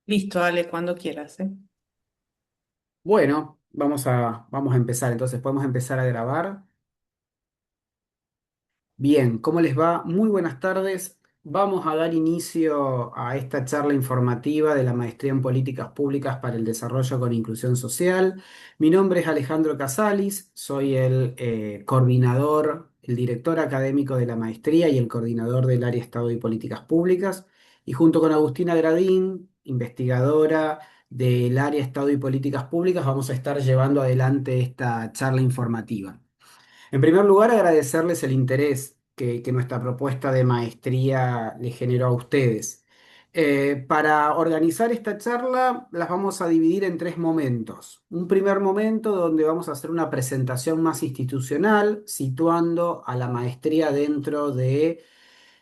Listo, dale, cuando quieras, ¿eh? Bueno, vamos a empezar. Entonces, podemos empezar a grabar. Bien, ¿cómo les va? Muy buenas tardes. Vamos a dar inicio a esta charla informativa de la Maestría en Políticas Públicas para el Desarrollo con Inclusión Social. Mi nombre es Alejandro Casalis, soy el coordinador, el director académico de la maestría y el coordinador del área Estado y Políticas Públicas. Y junto con Agustina Gradín, investigadora del área Estado y Políticas Públicas, vamos a estar llevando adelante esta charla informativa. En primer lugar, agradecerles el interés que nuestra propuesta de maestría le generó a ustedes. Para organizar esta charla, las vamos a dividir en tres momentos. Un primer momento donde vamos a hacer una presentación más institucional, situando a la maestría dentro de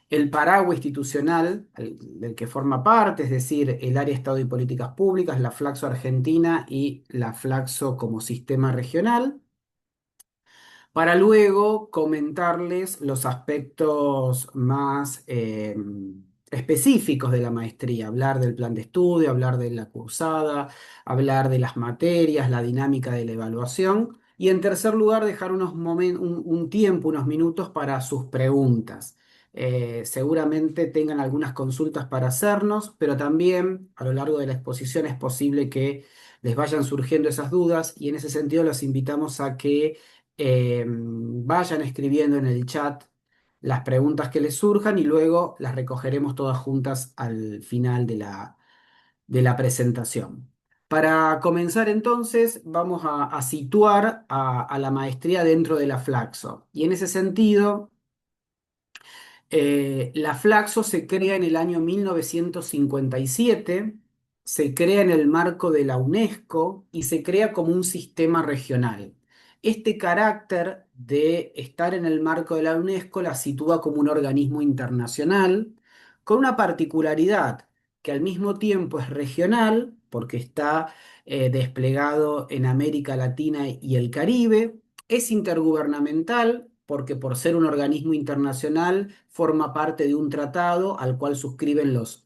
el paraguas institucional del que forma parte, es decir, el área Estado y Políticas Públicas, la Flaxo Argentina y la Flaxo como sistema regional, para luego comentarles los aspectos más específicos de la maestría, hablar del plan de estudio, hablar de la cursada, hablar de las materias, la dinámica de la evaluación y en tercer lugar dejar un tiempo, unos minutos para sus preguntas. Seguramente tengan algunas consultas para hacernos, pero también a lo largo de la exposición es posible que les vayan surgiendo esas dudas y en ese sentido los invitamos a que vayan escribiendo en el chat las preguntas que les surjan y luego las recogeremos todas juntas al final de la presentación. Para comenzar entonces, vamos a situar a la maestría dentro de la Flaxo. Y en ese sentido, la Flaxo se crea en el año 1957, se crea en el marco de la UNESCO y se crea como un sistema regional. Este carácter de estar en el marco de la UNESCO la sitúa como un organismo internacional, con una particularidad que al mismo tiempo es regional, porque está desplegado en América Latina y el Caribe, es intergubernamental porque por ser un organismo internacional forma parte de un tratado al cual suscriben los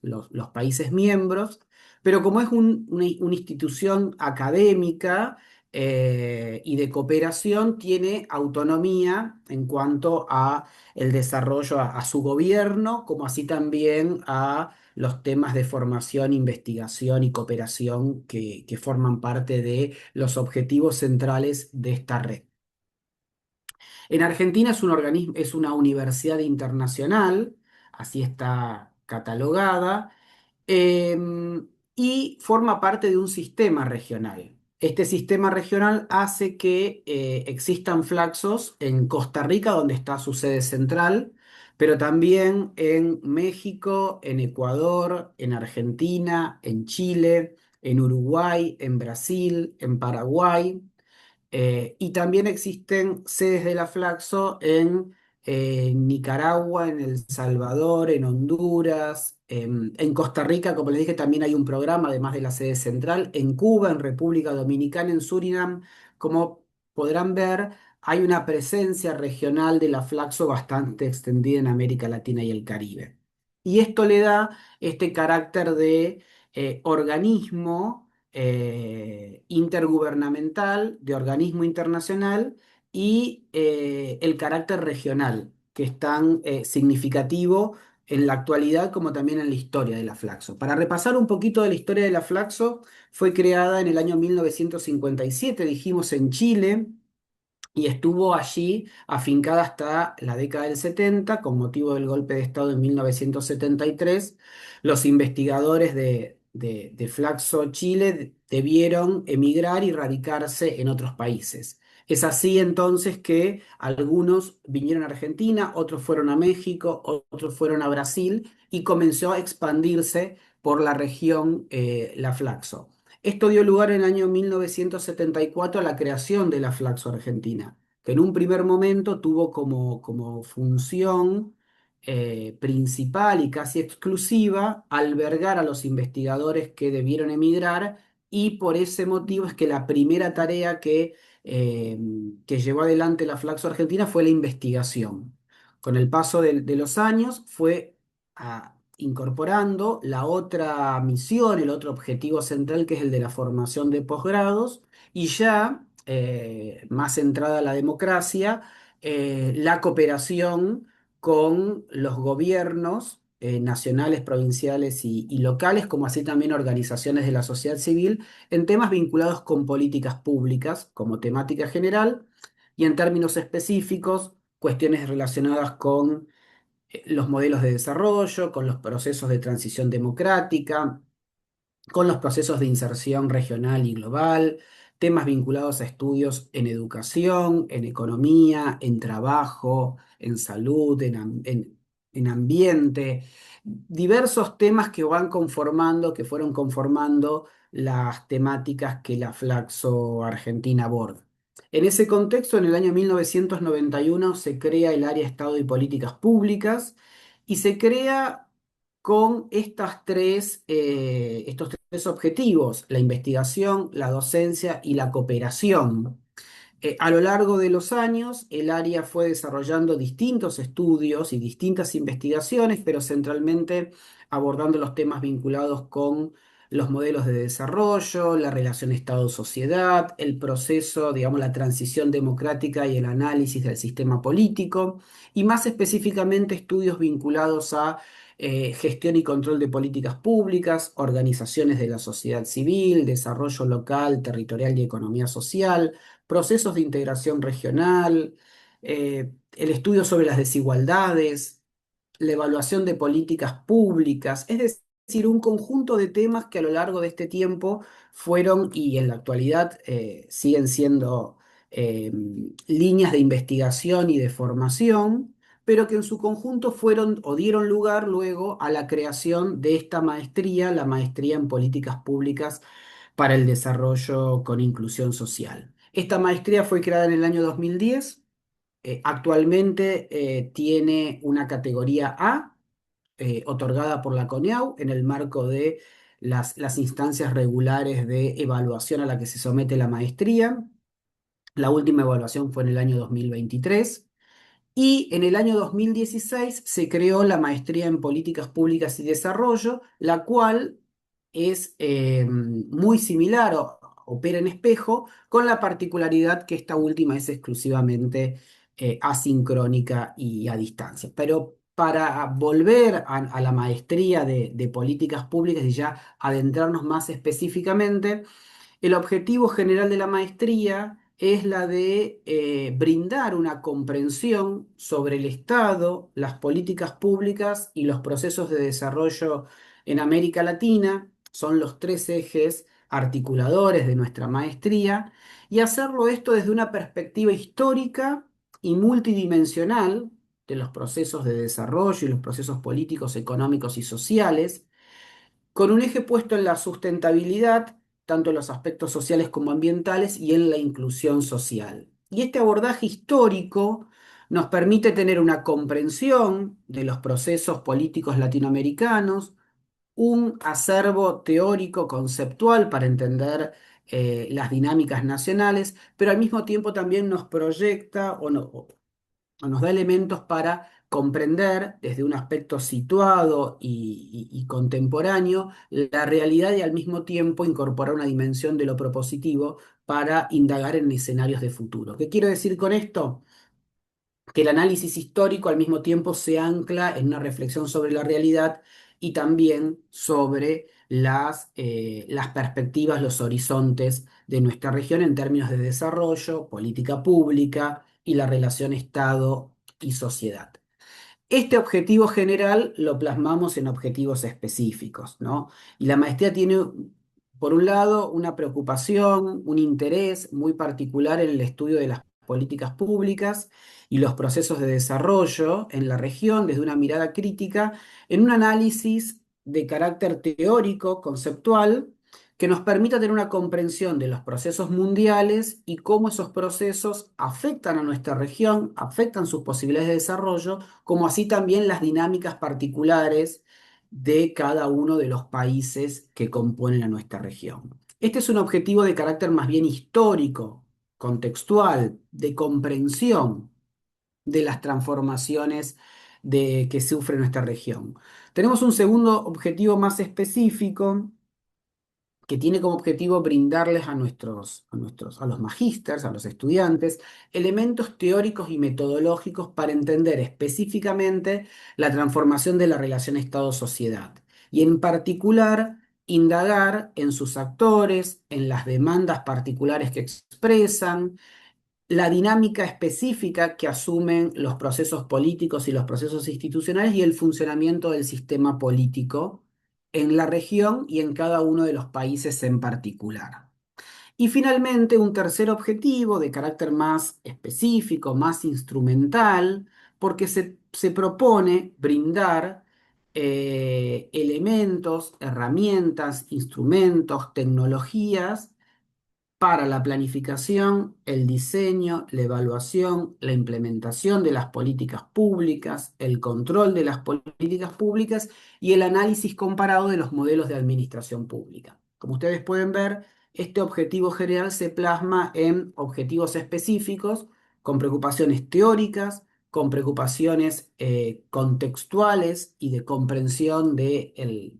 países miembros, pero como es una institución académica y de cooperación, tiene autonomía en cuanto a el desarrollo a su gobierno, como así también a los temas de formación, investigación y cooperación que forman parte de los objetivos centrales de esta red. En Argentina es un organismo, es una universidad internacional, así está catalogada, y forma parte de un sistema regional. Este sistema regional hace que existan flaxos en Costa Rica, donde está su sede central, pero también en México, en Ecuador, en Argentina, en Chile, en Uruguay, en Brasil, en Paraguay. Y también existen sedes de la Flaxo en Nicaragua, en El Salvador, en Honduras, en Costa Rica, como les dije, también hay un programa, además de la sede central, en Cuba, en República Dominicana, en Surinam. Como podrán ver, hay una presencia regional de la Flaxo bastante extendida en América Latina y el Caribe. Y esto le da este carácter de organismo intergubernamental, de organismo internacional y el carácter regional, que es tan significativo en la actualidad como también en la historia de la Flaxo. Para repasar un poquito de la historia de la Flaxo, fue creada en el año 1957, dijimos, en Chile y estuvo allí afincada hasta la década del 70 con motivo del golpe de Estado en 1973. Los investigadores de Flaxo Chile debieron emigrar y radicarse en otros países. Es así entonces que algunos vinieron a Argentina, otros fueron a México, otros fueron a Brasil y comenzó a expandirse por la región la Flaxo. Esto dio lugar en el año 1974 a la creación de la Flaxo Argentina, que en un primer momento tuvo como función principal y casi exclusiva albergar a los investigadores que debieron emigrar y por ese motivo es que la primera tarea que llevó adelante la Flaxo Argentina fue la investigación. Con el paso de los años fue incorporando la otra misión, el otro objetivo central, que es el de la formación de posgrados, y ya más centrada a la democracia, la cooperación con los gobiernos nacionales, provinciales y locales, como así también organizaciones de la sociedad civil, en temas vinculados con políticas públicas como temática general y en términos específicos, cuestiones relacionadas con los modelos de desarrollo, con los procesos de transición democrática, con los procesos de inserción regional y global, temas vinculados a estudios en educación, en economía, en trabajo, en salud, en ambiente, diversos temas que van conformando, que fueron conformando las temáticas que la Flaxo Argentina aborda. En ese contexto, en el año 1991 se crea el área Estado y Políticas Públicas y se crea con estos tres objetivos: la investigación, la docencia y la cooperación. A lo largo de los años, el área fue desarrollando distintos estudios y distintas investigaciones, pero centralmente abordando los temas vinculados con los modelos de desarrollo, la relación Estado-sociedad, el proceso, digamos, la transición democrática y el análisis del sistema político, y más específicamente estudios vinculados a gestión y control de políticas públicas, organizaciones de la sociedad civil, desarrollo local, territorial y economía social, procesos de integración regional, el estudio sobre las desigualdades, la evaluación de políticas públicas, es decir, un conjunto de temas que a lo largo de este tiempo fueron y en la actualidad siguen siendo eh, líneas de investigación y de formación, pero que en su conjunto fueron o dieron lugar luego a la creación de esta maestría, la maestría en políticas públicas para el desarrollo con inclusión social. Esta maestría fue creada en el año 2010. Actualmente tiene una categoría A, otorgada por la CONEAU en el marco de las instancias regulares de evaluación a la que se somete la maestría. La última evaluación fue en el año 2023. Y en el año 2016 se creó la maestría en políticas públicas y desarrollo, la cual es muy similar o opera en espejo, con la particularidad que esta última es exclusivamente asincrónica y a distancia. Pero para volver a la maestría de políticas públicas y ya adentrarnos más específicamente, el objetivo general de la maestría es la de brindar una comprensión sobre el Estado, las políticas públicas y los procesos de desarrollo en América Latina. Son los tres ejes articuladores de nuestra maestría, y hacerlo esto desde una perspectiva histórica y multidimensional de los procesos de desarrollo y los procesos políticos, económicos y sociales, con un eje puesto en la sustentabilidad, tanto en los aspectos sociales como ambientales, y en la inclusión social. Y este abordaje histórico nos permite tener una comprensión de los procesos políticos latinoamericanos, un acervo teórico conceptual para entender las dinámicas nacionales, pero al mismo tiempo también nos proyecta o nos da elementos para comprender desde un aspecto situado y contemporáneo la realidad, y al mismo tiempo incorporar una dimensión de lo propositivo para indagar en escenarios de futuro. ¿Qué quiero decir con esto? Que el análisis histórico al mismo tiempo se ancla en una reflexión sobre la realidad y también sobre las perspectivas, los horizontes de nuestra región en términos de desarrollo, política pública y la relación Estado y sociedad. Este objetivo general lo plasmamos en objetivos específicos, ¿no? Y la maestría tiene, por un lado, una preocupación, un interés muy particular en el estudio de las políticas públicas y los procesos de desarrollo en la región desde una mirada crítica, en un análisis de carácter teórico, conceptual, que nos permita tener una comprensión de los procesos mundiales y cómo esos procesos afectan a nuestra región, afectan sus posibilidades de desarrollo, como así también las dinámicas particulares de cada uno de los países que componen a nuestra región. Este es un objetivo de carácter más bien histórico, contextual, de comprensión de las transformaciones que sufre nuestra región. Tenemos un segundo objetivo más específico que tiene como objetivo brindarles a los magísters, a los estudiantes, elementos teóricos y metodológicos para entender específicamente la transformación de la relación Estado-sociedad. Y en particular, indagar en sus actores, en las demandas particulares que expresan, la dinámica específica que asumen los procesos políticos y los procesos institucionales y el funcionamiento del sistema político en la región y en cada uno de los países en particular. Y finalmente, un tercer objetivo de carácter más específico, más instrumental, porque se propone brindar elementos, herramientas, instrumentos, tecnologías para la planificación, el diseño, la evaluación, la implementación de las políticas públicas, el control de las políticas públicas y el análisis comparado de los modelos de administración pública. Como ustedes pueden ver, este objetivo general se plasma en objetivos específicos, con preocupaciones teóricas, con preocupaciones contextuales y de comprensión del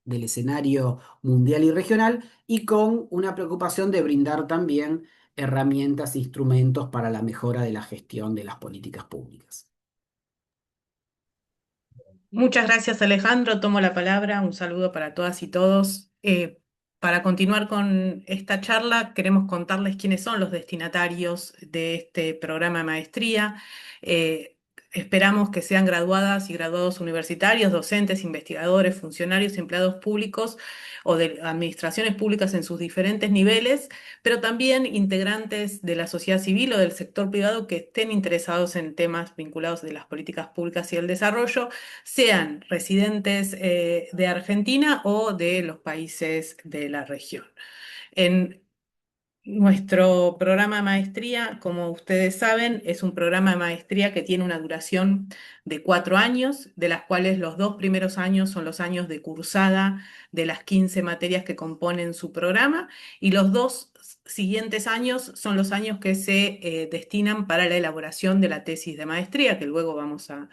escenario mundial y regional, y con una preocupación de brindar también herramientas e instrumentos para la mejora de la gestión de las políticas públicas. Muchas gracias, Alejandro. Tomo la palabra. Un saludo para todas y todos. Para continuar con esta charla, queremos contarles quiénes son los destinatarios de este programa de maestría. Eh, Esperamos que sean graduadas y graduados universitarios, docentes, investigadores, funcionarios, empleados públicos o de administraciones públicas en sus diferentes niveles, pero también integrantes de la sociedad civil o del sector privado que estén interesados en temas vinculados de las políticas públicas y el desarrollo, sean residentes de Argentina o de los países de la región. En nuestro programa de maestría, como ustedes saben, es un programa de maestría que tiene una duración de 4 años, de las cuales los 2 primeros años son los años de cursada de las 15 materias que componen su programa, y los 2 siguientes años son los años que se destinan para la elaboración de la tesis de maestría, que luego vamos a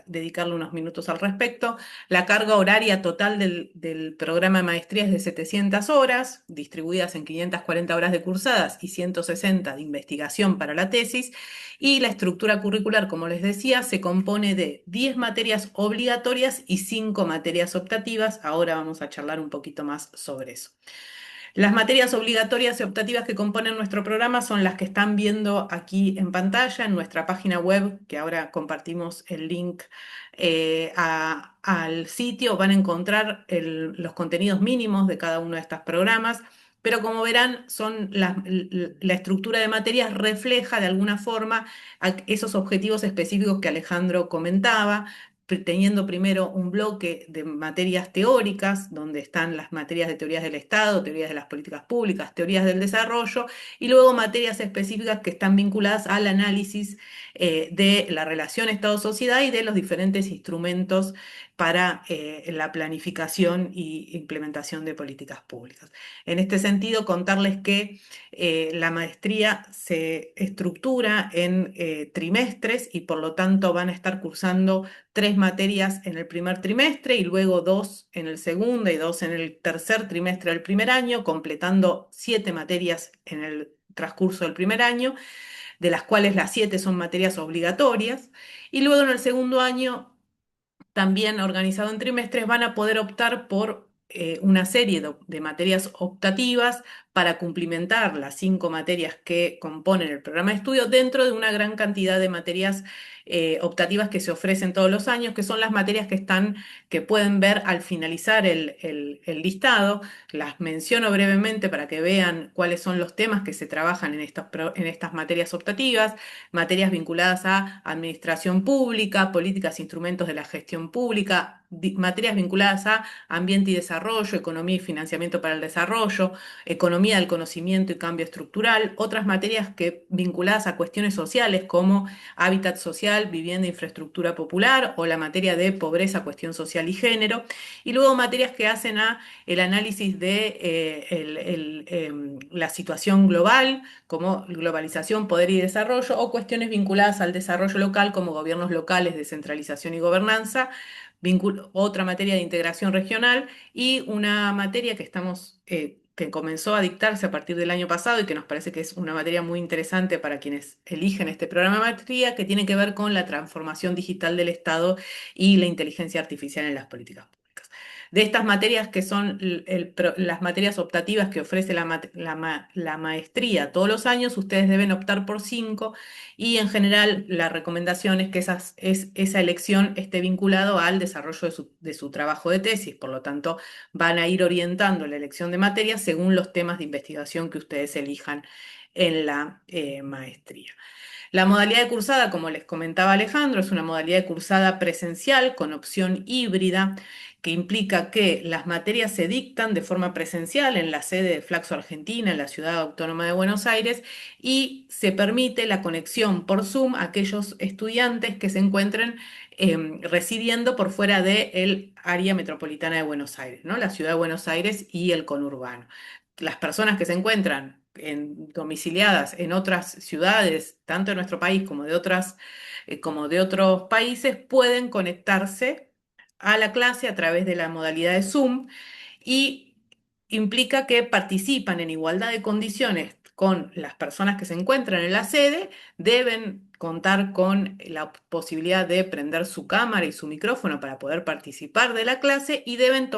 dedicarle unos minutos al respecto. La carga horaria total del programa de maestría es de 700 horas, distribuidas en 540 horas de cursadas y 160 de investigación para la tesis. Y la estructura curricular, como les decía, se compone de 10 materias obligatorias y 5 materias optativas. Ahora vamos a charlar un poquito más sobre eso. Las materias obligatorias y optativas que componen nuestro programa son las que están viendo aquí en pantalla en nuestra página web, que ahora compartimos el link al sitio. Van a encontrar los contenidos mínimos de cada uno de estos programas, pero como verán, la estructura de materias refleja de alguna forma esos objetivos específicos que Alejandro comentaba, teniendo primero un bloque de materias teóricas, donde están las materias de teorías del Estado, teorías de las políticas públicas, teorías del desarrollo, y luego materias específicas que están vinculadas al análisis de la relación Estado-sociedad y de los diferentes instrumentos para la planificación y implementación de políticas públicas. En este sentido, contarles que la maestría se estructura en trimestres y por lo tanto van a estar cursando 3 materias en el primer trimestre y luego 2 en el segundo y 2 en el tercer trimestre del primer año, completando 7 materias en el transcurso del primer año, de las cuales las 7 son materias obligatorias. Y luego en el segundo año, también organizado en trimestres, van a poder optar por una serie de materias optativas para cumplimentar las 5 materias que componen el programa de estudio dentro de una gran cantidad de materias optativas que se ofrecen todos los años, que son las materias que pueden ver al finalizar el listado. Las menciono brevemente para que vean cuáles son los temas que se trabajan en estas materias optativas: materias vinculadas a administración pública, políticas e instrumentos de la gestión pública, materias vinculadas a ambiente y desarrollo, economía y financiamiento para el desarrollo, economía del conocimiento y cambio estructural, otras materias vinculadas a cuestiones sociales como hábitat social, vivienda e infraestructura popular, o la materia de pobreza, cuestión social y género, y luego materias que hacen el análisis de la situación global, como globalización, poder y desarrollo, o cuestiones vinculadas al desarrollo local, como gobiernos locales, descentralización y gobernanza, otra materia de integración regional y una materia que comenzó a dictarse a partir del año pasado y que nos parece que es una materia muy interesante para quienes eligen este programa de maestría, que tiene que ver con la transformación digital del Estado y la inteligencia artificial en las políticas públicas. De estas materias que son las materias optativas que ofrece la maestría todos los años, ustedes deben optar por 5 y en general la recomendación es que esa elección esté vinculado al desarrollo de su trabajo de tesis. Por lo tanto, van a ir orientando la elección de materias según los temas de investigación que ustedes elijan en la maestría. La modalidad de cursada, como les comentaba Alejandro, es una modalidad de cursada presencial con opción híbrida, que implica que las materias se dictan de forma presencial en la sede de Flaxo Argentina, en la Ciudad Autónoma de Buenos Aires, y se permite la conexión por Zoom a aquellos estudiantes que se encuentren residiendo por fuera del área metropolitana de Buenos Aires, ¿no? La Ciudad de Buenos Aires y el conurbano. Las personas que se encuentran domiciliadas en otras ciudades, tanto de nuestro país como de otros países, pueden conectarse a la clase a través de la modalidad de Zoom y implica que participan en igualdad de condiciones con las personas que se encuentran en la sede, deben contar con la posibilidad de prender su cámara y su micrófono para poder participar de la clase y deben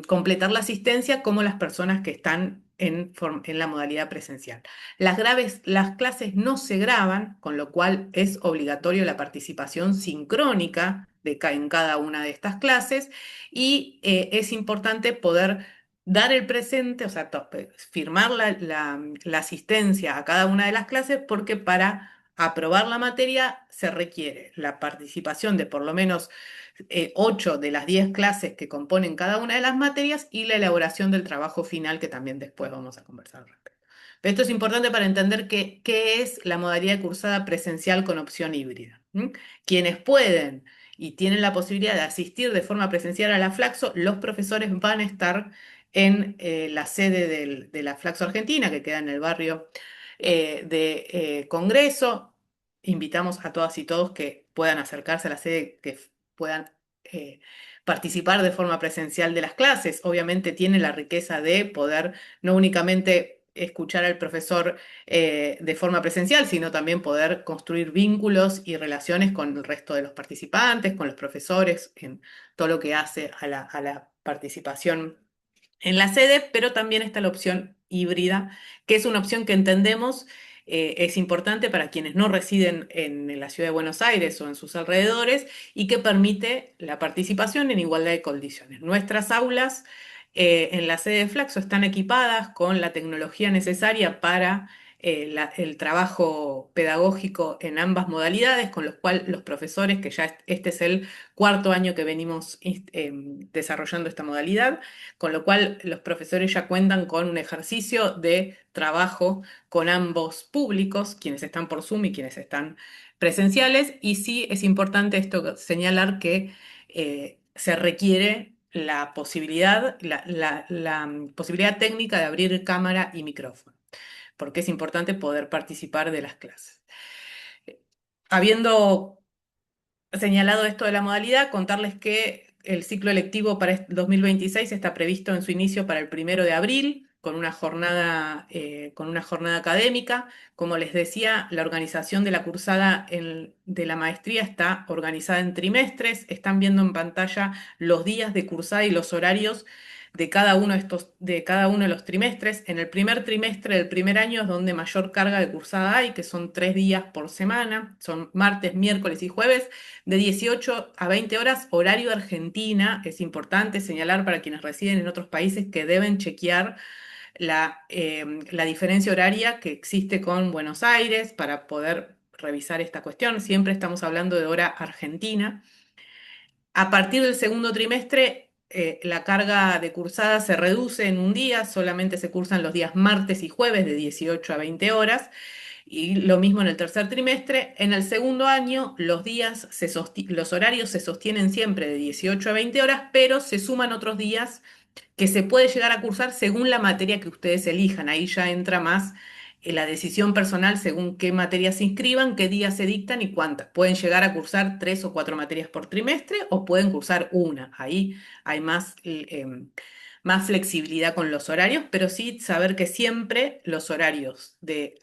completar la asistencia como las personas que están en la modalidad presencial. Las clases no se graban, con lo cual es obligatorio la participación sincrónica en cada una de estas clases y es importante poder dar el presente, o sea, firmar la asistencia a cada una de las clases porque para aprobar la materia se requiere la participación de por lo menos 8 de las 10 clases que componen cada una de las materias y la elaboración del trabajo final que también después vamos a conversar al respecto. Pero esto es importante para entender qué es la modalidad de cursada presencial con opción híbrida. Quienes pueden y tienen la posibilidad de asistir de forma presencial a la Flaxo, los profesores van a estar en la sede de la Flaxo Argentina, que queda en el barrio de Congreso. Invitamos a todas y todos que puedan acercarse a la sede, que puedan eh, participar de forma presencial de las clases. Obviamente tiene la riqueza de poder no únicamente escuchar al profesor de forma presencial, sino también poder construir vínculos y relaciones con el resto de los participantes, con los profesores, en todo lo que hace a la participación en la sede, pero también está la opción híbrida, que es una opción que entendemos es importante para quienes no residen en la ciudad de Buenos Aires o en sus alrededores y que permite la participación en igualdad de condiciones. Nuestras aulas en la sede de Flaxo están equipadas con la tecnología necesaria para el trabajo pedagógico en ambas modalidades, con los cuales los profesores, que ya este es el cuarto año que venimos desarrollando esta modalidad, con lo cual los profesores ya cuentan con un ejercicio de trabajo con ambos públicos, quienes están por Zoom y quienes están presenciales, y sí es importante esto señalar que se requiere la posibilidad, la posibilidad técnica de abrir cámara y micrófono, porque es importante poder participar de las clases. Habiendo señalado esto de la modalidad, contarles que el ciclo electivo para el 2026 está previsto en su inicio para el 1 de abril, con una jornada académica. Como les decía, la organización de la cursada de la maestría está organizada en trimestres. Están viendo en pantalla los días de cursada y los horarios de cada uno de los trimestres. En el primer trimestre del primer año es donde mayor carga de cursada hay, que son 3 días por semana, son martes, miércoles y jueves, de 18 a 20 horas, horario de Argentina. Es importante señalar para quienes residen en otros países que deben chequear la diferencia horaria que existe con Buenos Aires para poder revisar esta cuestión. Siempre estamos hablando de hora argentina. A partir del segundo trimestre, la carga de cursada se reduce en un día, solamente se cursan los días martes y jueves de 18 a 20 horas. Y lo mismo en el tercer trimestre. En el segundo año, los horarios se sostienen siempre de 18 a 20 horas, pero se suman otros días que se puede llegar a cursar según la materia que ustedes elijan. Ahí ya entra más la decisión personal según qué materias se inscriban, qué días se dictan y cuántas. Pueden llegar a cursar 3 o 4 materias por trimestre o pueden cursar una. Ahí hay más flexibilidad con los horarios, pero sí saber que siempre los horarios de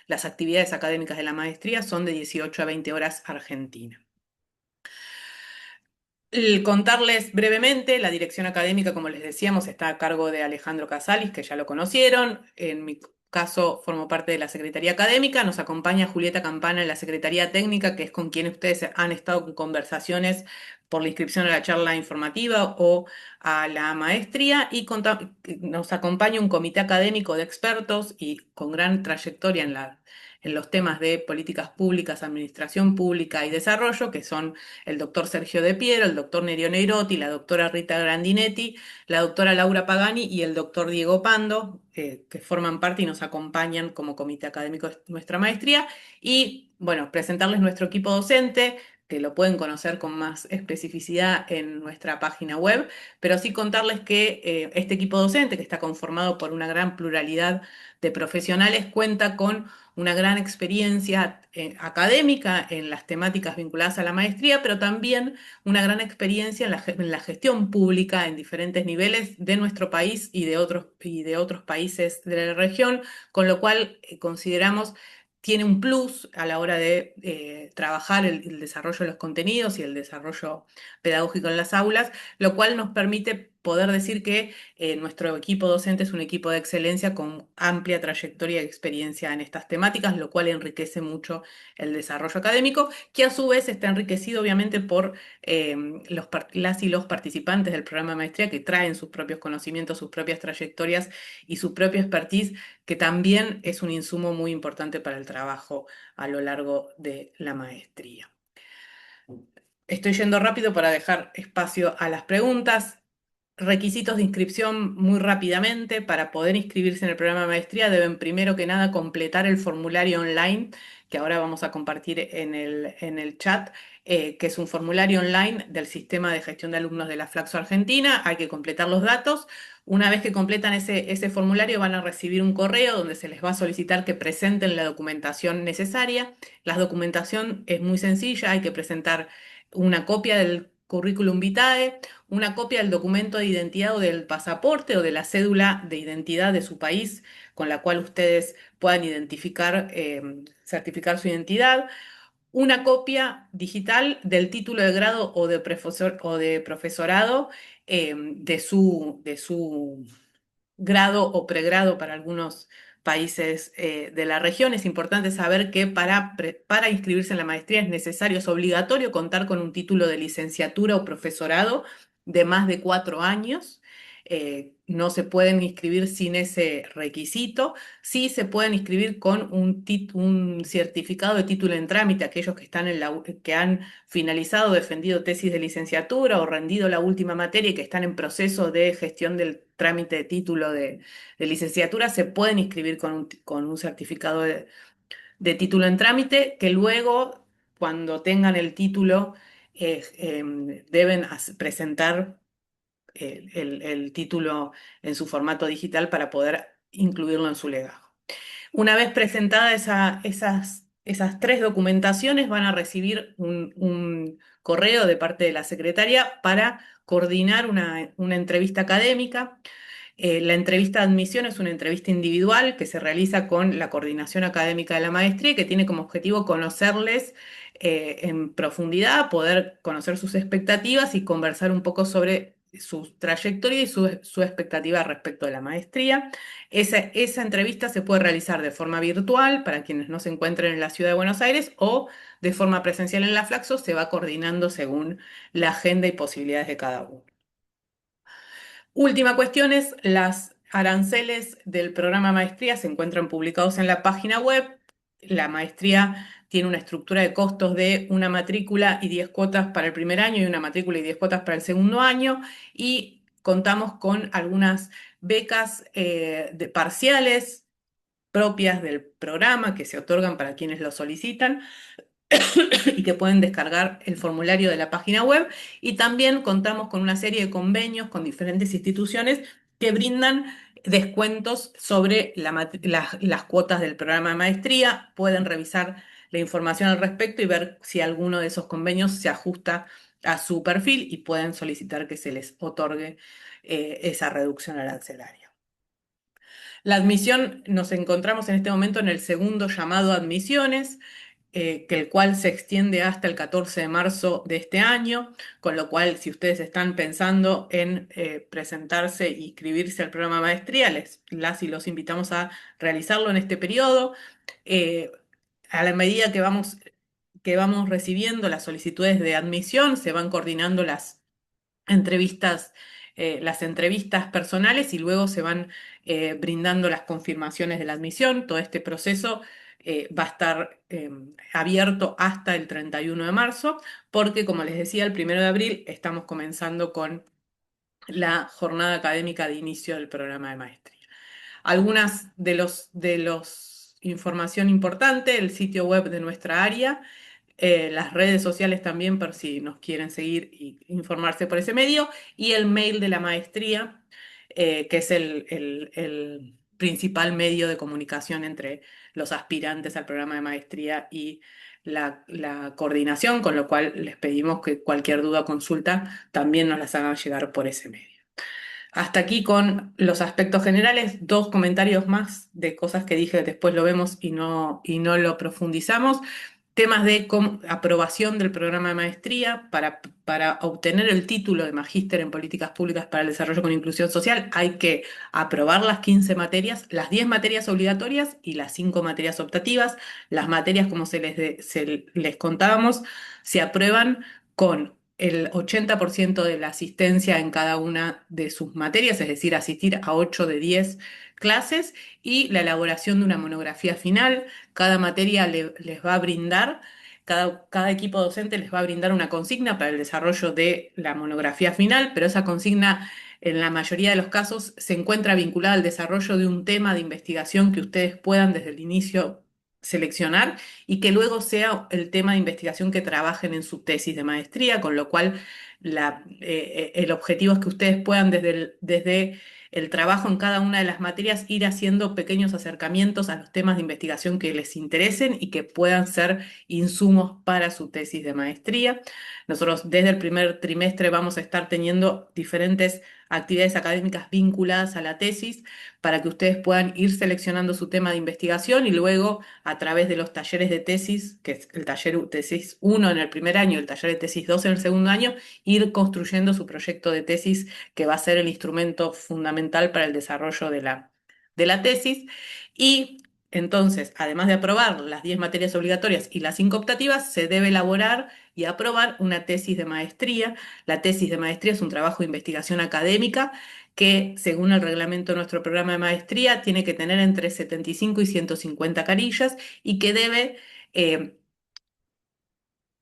las actividades académicas de la maestría son de 18 a 20 horas Argentina. Contarles brevemente, la dirección académica, como les decíamos, está a cargo de Alejandro Casalis, que ya lo conocieron. En mi caso, formo parte de la Secretaría Académica. Nos acompaña Julieta Campana en la Secretaría Técnica, que es con quien ustedes han estado en conversaciones por la inscripción a la charla informativa o a la maestría. Y nos acompaña un comité académico de expertos y con gran trayectoria en los temas de políticas públicas, administración pública y desarrollo, que son el doctor Sergio De Piero, el doctor Nerio Neirotti, la doctora Rita Grandinetti, la doctora Laura Pagani y el doctor Diego Pando, que forman parte y nos acompañan como comité académico de nuestra maestría. Y bueno, presentarles nuestro equipo docente, que lo pueden conocer con más especificidad en nuestra página web, pero sí contarles que este equipo docente, que está conformado por una gran pluralidad de profesionales, cuenta con una gran experiencia académica en las temáticas vinculadas a la maestría, pero también una gran experiencia en la gestión pública en diferentes niveles de nuestro país y de otros países de la región, con lo cual consideramos tiene un plus a la hora de trabajar el desarrollo de los contenidos y el desarrollo pedagógico en las aulas, lo cual nos permite poder decir que nuestro equipo docente es un equipo de excelencia con amplia trayectoria y experiencia en estas temáticas, lo cual enriquece mucho el desarrollo académico, que a su vez está enriquecido obviamente por las y los participantes del programa de maestría que traen sus propios conocimientos, sus propias trayectorias y su propia expertise, que también es un insumo muy importante para el trabajo a lo largo de la maestría. Estoy yendo rápido para dejar espacio a las preguntas. Requisitos de inscripción muy rápidamente. Para poder inscribirse en el programa de maestría deben primero que nada completar el formulario online, que ahora vamos a compartir en el chat, que es un formulario online del Sistema de Gestión de Alumnos de la Flaxo Argentina. Hay que completar los datos. Una vez que completan ese formulario van a recibir un correo donde se les va a solicitar que presenten la documentación necesaria. La documentación es muy sencilla, hay que presentar una copia del currículum vitae, una copia del documento de identidad o del pasaporte o de la cédula de identidad de su país con la cual ustedes puedan identificar, certificar su identidad, una copia digital del título de grado o de profesorado de su grado o pregrado para algunos países de la región. Es importante saber que para inscribirse en la maestría es necesario, es obligatorio contar con un título de licenciatura o profesorado de más de 4 años. No se pueden inscribir sin ese requisito. Sí se pueden inscribir con un certificado de título en trámite, aquellos que están que han finalizado, defendido tesis de licenciatura o rendido la última materia y que están en proceso de gestión del trámite de título de licenciatura, se pueden inscribir con un certificado de título en trámite, que luego, cuando tengan el título, deben presentar el título en su formato digital para poder incluirlo en su legajo. Una vez presentadas esas 3 documentaciones, van a recibir un correo de parte de la secretaria para coordinar una entrevista académica. La entrevista de admisión es una entrevista individual que se realiza con la coordinación académica de la maestría y que tiene como objetivo conocerles en profundidad, poder conocer sus expectativas y conversar un poco sobre su trayectoria y su expectativa respecto de la maestría. Esa entrevista se puede realizar de forma virtual para quienes no se encuentren en la ciudad de Buenos Aires o de forma presencial en la Flaxo. Se va coordinando según la agenda y posibilidades de cada uno. Última cuestión es, las aranceles del programa maestría se encuentran publicados en la página web. La maestría tiene una estructura de costos de una matrícula y 10 cuotas para el primer año y una matrícula y 10 cuotas para el segundo año, y contamos con algunas becas parciales propias del programa que se otorgan para quienes lo solicitan y que pueden descargar el formulario de la página web. Y también contamos con una serie de convenios con diferentes instituciones que brindan descuentos sobre las cuotas del programa de maestría. Pueden revisar la información al respecto y ver si alguno de esos convenios se ajusta a su perfil y pueden solicitar que se les otorgue esa reducción arancelaria. La admisión, nos encontramos en este momento en el segundo llamado a admisiones, que el cual se extiende hasta el 14 de marzo de este año, con lo cual si ustedes están pensando en presentarse y inscribirse al programa de maestría, las y los invitamos a realizarlo en este periodo. Eh, a la medida que vamos recibiendo las solicitudes de admisión, se van coordinando entrevistas, las entrevistas personales y luego se van brindando las confirmaciones de la admisión. Todo este proceso va a estar abierto hasta el 31 de marzo, porque como les decía, el 1 de abril estamos comenzando con la jornada académica de inicio del programa de maestría. Algunas de los información importante, el sitio web de nuestra área, las redes sociales también por si nos quieren seguir y informarse por ese medio, y el mail de la maestría, que es el principal medio de comunicación entre los aspirantes al programa de maestría y la coordinación, con lo cual les pedimos que cualquier duda o consulta también nos las hagan llegar por ese medio. Hasta aquí con los aspectos generales, dos comentarios más de cosas que dije, después lo vemos y no lo profundizamos. Temas de aprobación del programa de maestría para obtener el título de magíster en políticas públicas para el desarrollo con inclusión social. Hay que aprobar las 15 materias, las 10 materias obligatorias y las 5 materias optativas. Las materias, como se les contábamos, se aprueban con el 80% de la asistencia en cada una de sus materias, es decir, asistir a 8 de 10 clases y la elaboración de una monografía final. Cada materia les va a brindar, cada equipo docente les va a brindar una consigna para el desarrollo de la monografía final, pero esa consigna en la mayoría de los casos se encuentra vinculada al desarrollo de un tema de investigación que ustedes puedan desde el inicio seleccionar y que luego sea el tema de investigación que trabajen en su tesis de maestría, con lo cual el objetivo es que ustedes puedan desde el trabajo en cada una de las materias ir haciendo pequeños acercamientos a los temas de investigación que les interesen y que puedan ser insumos para su tesis de maestría. Nosotros desde el primer trimestre vamos a estar teniendo diferentes actividades académicas vinculadas a la tesis para que ustedes puedan ir seleccionando su tema de investigación y luego a través de los talleres de tesis, que es el taller tesis 1 en el primer año, el taller de tesis 2 en el segundo año, ir construyendo su proyecto de tesis que va a ser el instrumento fundamental para el desarrollo de la tesis. Y entonces, además de aprobar las 10 materias obligatorias y las 5 optativas, se debe elaborar y aprobar una tesis de maestría. La tesis de maestría es un trabajo de investigación académica que, según el reglamento de nuestro programa de maestría, tiene que tener entre 75 y 150 carillas y que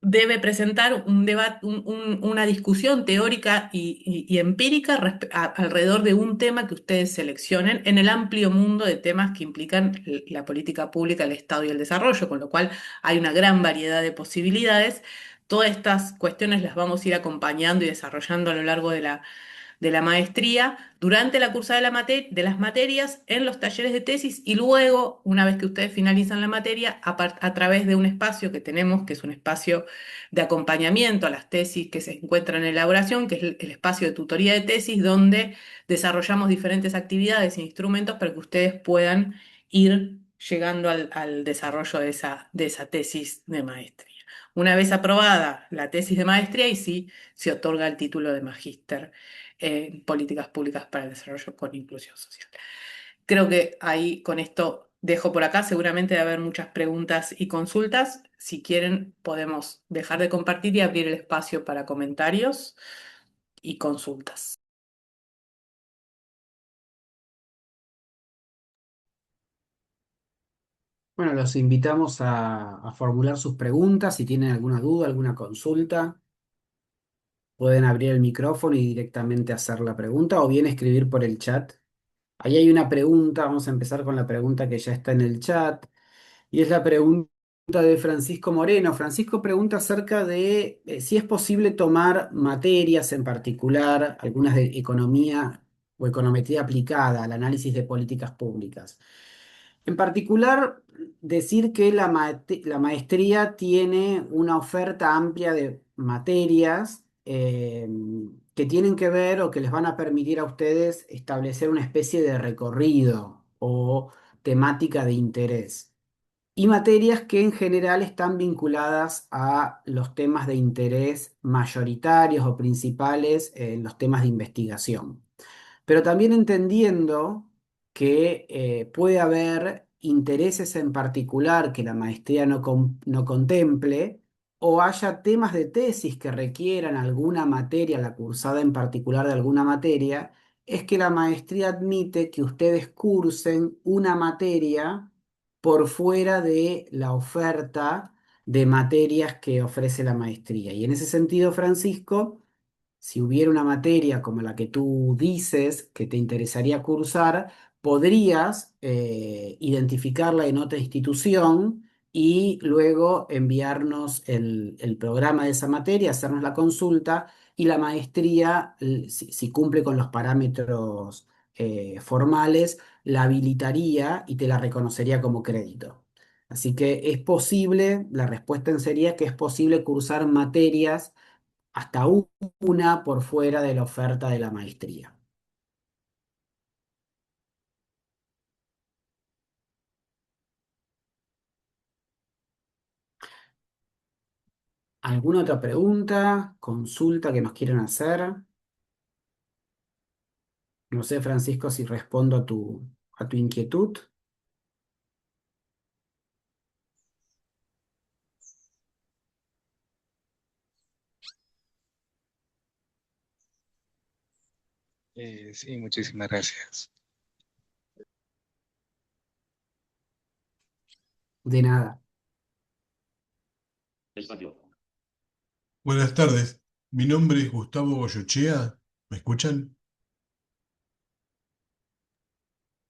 debe presentar un debate, una discusión teórica y empírica alrededor de un tema que ustedes seleccionen en el amplio mundo de temas que implican la política pública, el Estado y el desarrollo, con lo cual hay una gran variedad de posibilidades. Todas estas cuestiones las vamos a ir acompañando y desarrollando a lo largo de la maestría, durante la cursada de las materias, en los talleres de tesis y luego, una vez que ustedes finalizan la materia, a través de un espacio que tenemos, que es un espacio de acompañamiento a las tesis que se encuentran en elaboración, que es el espacio de tutoría de tesis, donde desarrollamos diferentes actividades e instrumentos para que ustedes puedan ir llegando al desarrollo de esa tesis de maestría. Una vez aprobada la tesis de maestría, y sí se otorga el título de magíster en políticas públicas para el desarrollo con inclusión social. Creo que ahí con esto dejo por acá, seguramente debe haber muchas preguntas y consultas. Si quieren, podemos dejar de compartir y abrir el espacio para comentarios y consultas. Bueno, los invitamos a formular sus preguntas. Si tienen alguna duda, alguna consulta, pueden abrir el micrófono y directamente hacer la pregunta o bien escribir por el chat. Ahí hay una pregunta, vamos a empezar con la pregunta que ya está en el chat, y es la pregunta de Francisco Moreno. Francisco pregunta acerca de si es posible tomar materias en particular, algunas de economía o econometría aplicada, al análisis de políticas públicas. En particular, decir que la maestría tiene una oferta amplia de materias que tienen que ver o que les van a permitir a ustedes establecer una especie de recorrido o temática de interés. Y materias que en general están vinculadas a los temas de interés mayoritarios o principales en los temas de investigación, pero también entendiendo que puede haber intereses en particular que la maestría no contemple, o haya temas de tesis que requieran alguna materia, la cursada en particular de alguna materia, es que la maestría admite que ustedes cursen una materia por fuera de la oferta de materias que ofrece la maestría. Y en ese sentido, Francisco, si hubiera una materia como la que tú dices que te interesaría cursar, podrías identificarla en otra institución y luego enviarnos el programa de esa materia, hacernos la consulta y la maestría, si cumple con los parámetros formales, la habilitaría y te la reconocería como crédito. Así que es posible, la respuesta en sería que es posible cursar materias hasta una por fuera de la oferta de la maestría. ¿Alguna otra pregunta, consulta que nos quieran hacer? No sé, Francisco, si respondo a tu inquietud. Sí, muchísimas gracias. De nada. Buenas tardes, mi nombre es Gustavo Goyochea, ¿me escuchan?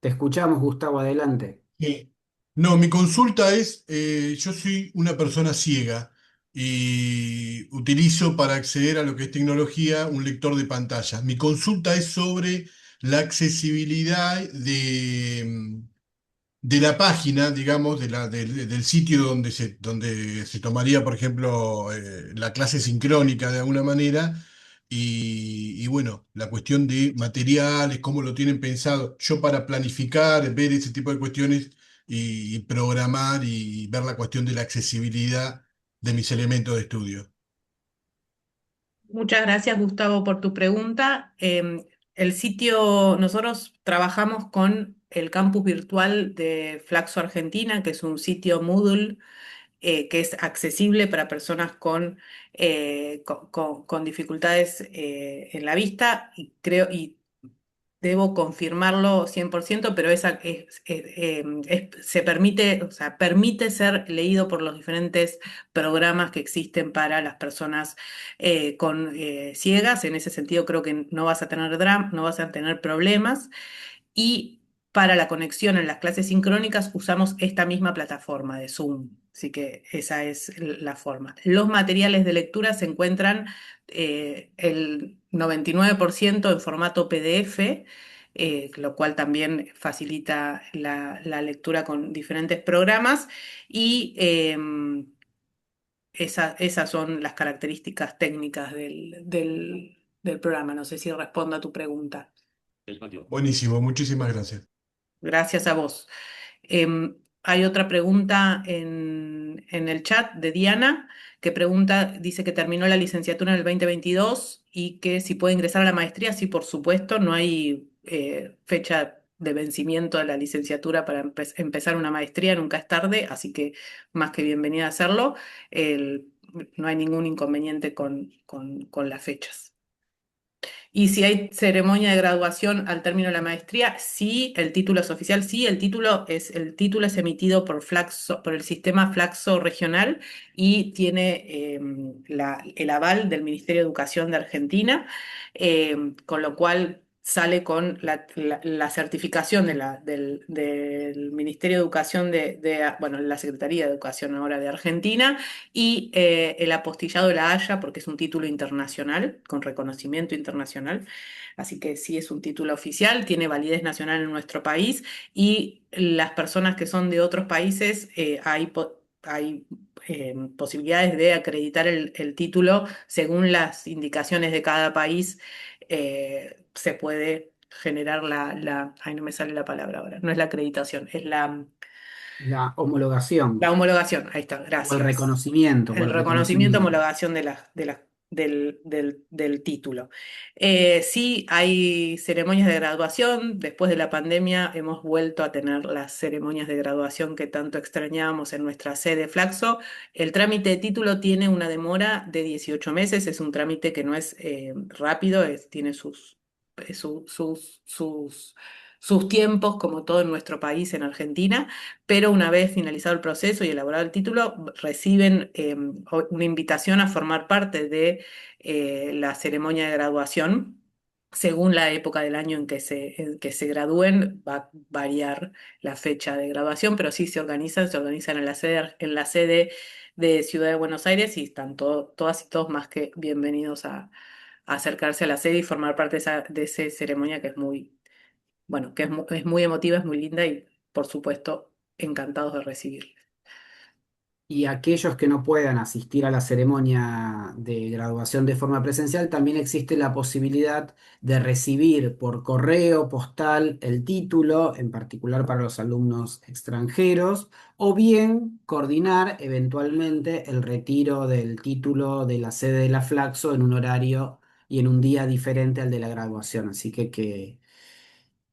Te escuchamos, Gustavo, adelante. Sí. No, mi consulta es, yo soy una persona ciega y utilizo para acceder a lo que es tecnología un lector de pantalla. Mi consulta es sobre la accesibilidad de la página, digamos, del sitio donde se tomaría, por ejemplo, la clase sincrónica de alguna manera, y bueno, la cuestión de materiales, cómo lo tienen pensado. Yo para planificar, ver ese tipo de cuestiones y programar y ver la cuestión de la accesibilidad de mis elementos de estudio. Muchas gracias, Gustavo, por tu pregunta. El sitio, nosotros trabajamos con el campus virtual de Flaxo Argentina, que es un sitio Moodle que es accesible para personas con dificultades en la vista y creo y debo confirmarlo 100%, pero se permite, o sea, permite ser leído por los diferentes programas que existen para las personas ciegas. En ese sentido, creo que no vas a tener no vas a tener problemas. Y para la conexión en las clases sincrónicas usamos esta misma plataforma de Zoom. Así que esa es la forma. Los materiales de lectura se encuentran el 99% en formato PDF, lo cual también facilita la lectura con diferentes programas. Y esas son las características técnicas del programa. No sé si respondo a tu pregunta. Buenísimo, muchísimas gracias. Gracias a vos. Hay otra pregunta en el chat de Diana que pregunta, dice que terminó la licenciatura en el 2022 y que si puede ingresar a la maestría. Sí, por supuesto, no hay fecha de vencimiento de la licenciatura para empezar una maestría, nunca es tarde, así que más que bienvenida a hacerlo. El- no hay ningún inconveniente con las fechas. Y si hay ceremonia de graduación al término de la maestría, sí, el título es oficial, sí, el título es emitido por Flaxo, por el sistema Flaxo regional y tiene el aval del Ministerio de Educación de Argentina, con lo cual sale con la certificación del Ministerio de Educación bueno, la Secretaría de Educación ahora de Argentina, y el apostillado de la Haya, porque es un título internacional, con reconocimiento internacional. Así que sí es un título oficial, tiene validez nacional en nuestro país, y las personas que son de otros países, hay posibilidades de acreditar el título según las indicaciones de cada país. Se puede generar ay, no me sale la palabra ahora, no es la acreditación, es La la homologación homologación. Ahí está, o el gracias. reconocimiento, o El el reconocimiento, reconocimiento. homologación del título. Sí, hay ceremonias de graduación. Después de la pandemia hemos vuelto a tener las ceremonias de graduación que tanto extrañábamos en nuestra sede Flaxo. El trámite de título tiene una demora de 18 meses. Es un trámite que no es rápido, tiene eh, su- sus, sus, sus tiempos, como todo en nuestro país, en Argentina, pero una vez finalizado el proceso y elaborado el título, reciben una invitación a formar parte de la ceremonia de graduación. Según la época del año en que se gradúen, va a variar la fecha de graduación, pero sí se organizan en la sede de Ciudad de Buenos Aires, y están todas y todos más que bienvenidos a acercarse a la sede y formar parte de esa ceremonia que es muy, bueno, que es muy emotiva, es muy linda, y por supuesto encantados de recibirles. Y aquellos que no puedan asistir a la ceremonia de graduación de forma presencial, también existe la posibilidad de recibir por correo postal el título, en particular para los alumnos extranjeros, o bien coordinar eventualmente el retiro del título de la sede de la Flaxo en un horario y en un día diferente al de la graduación. Así que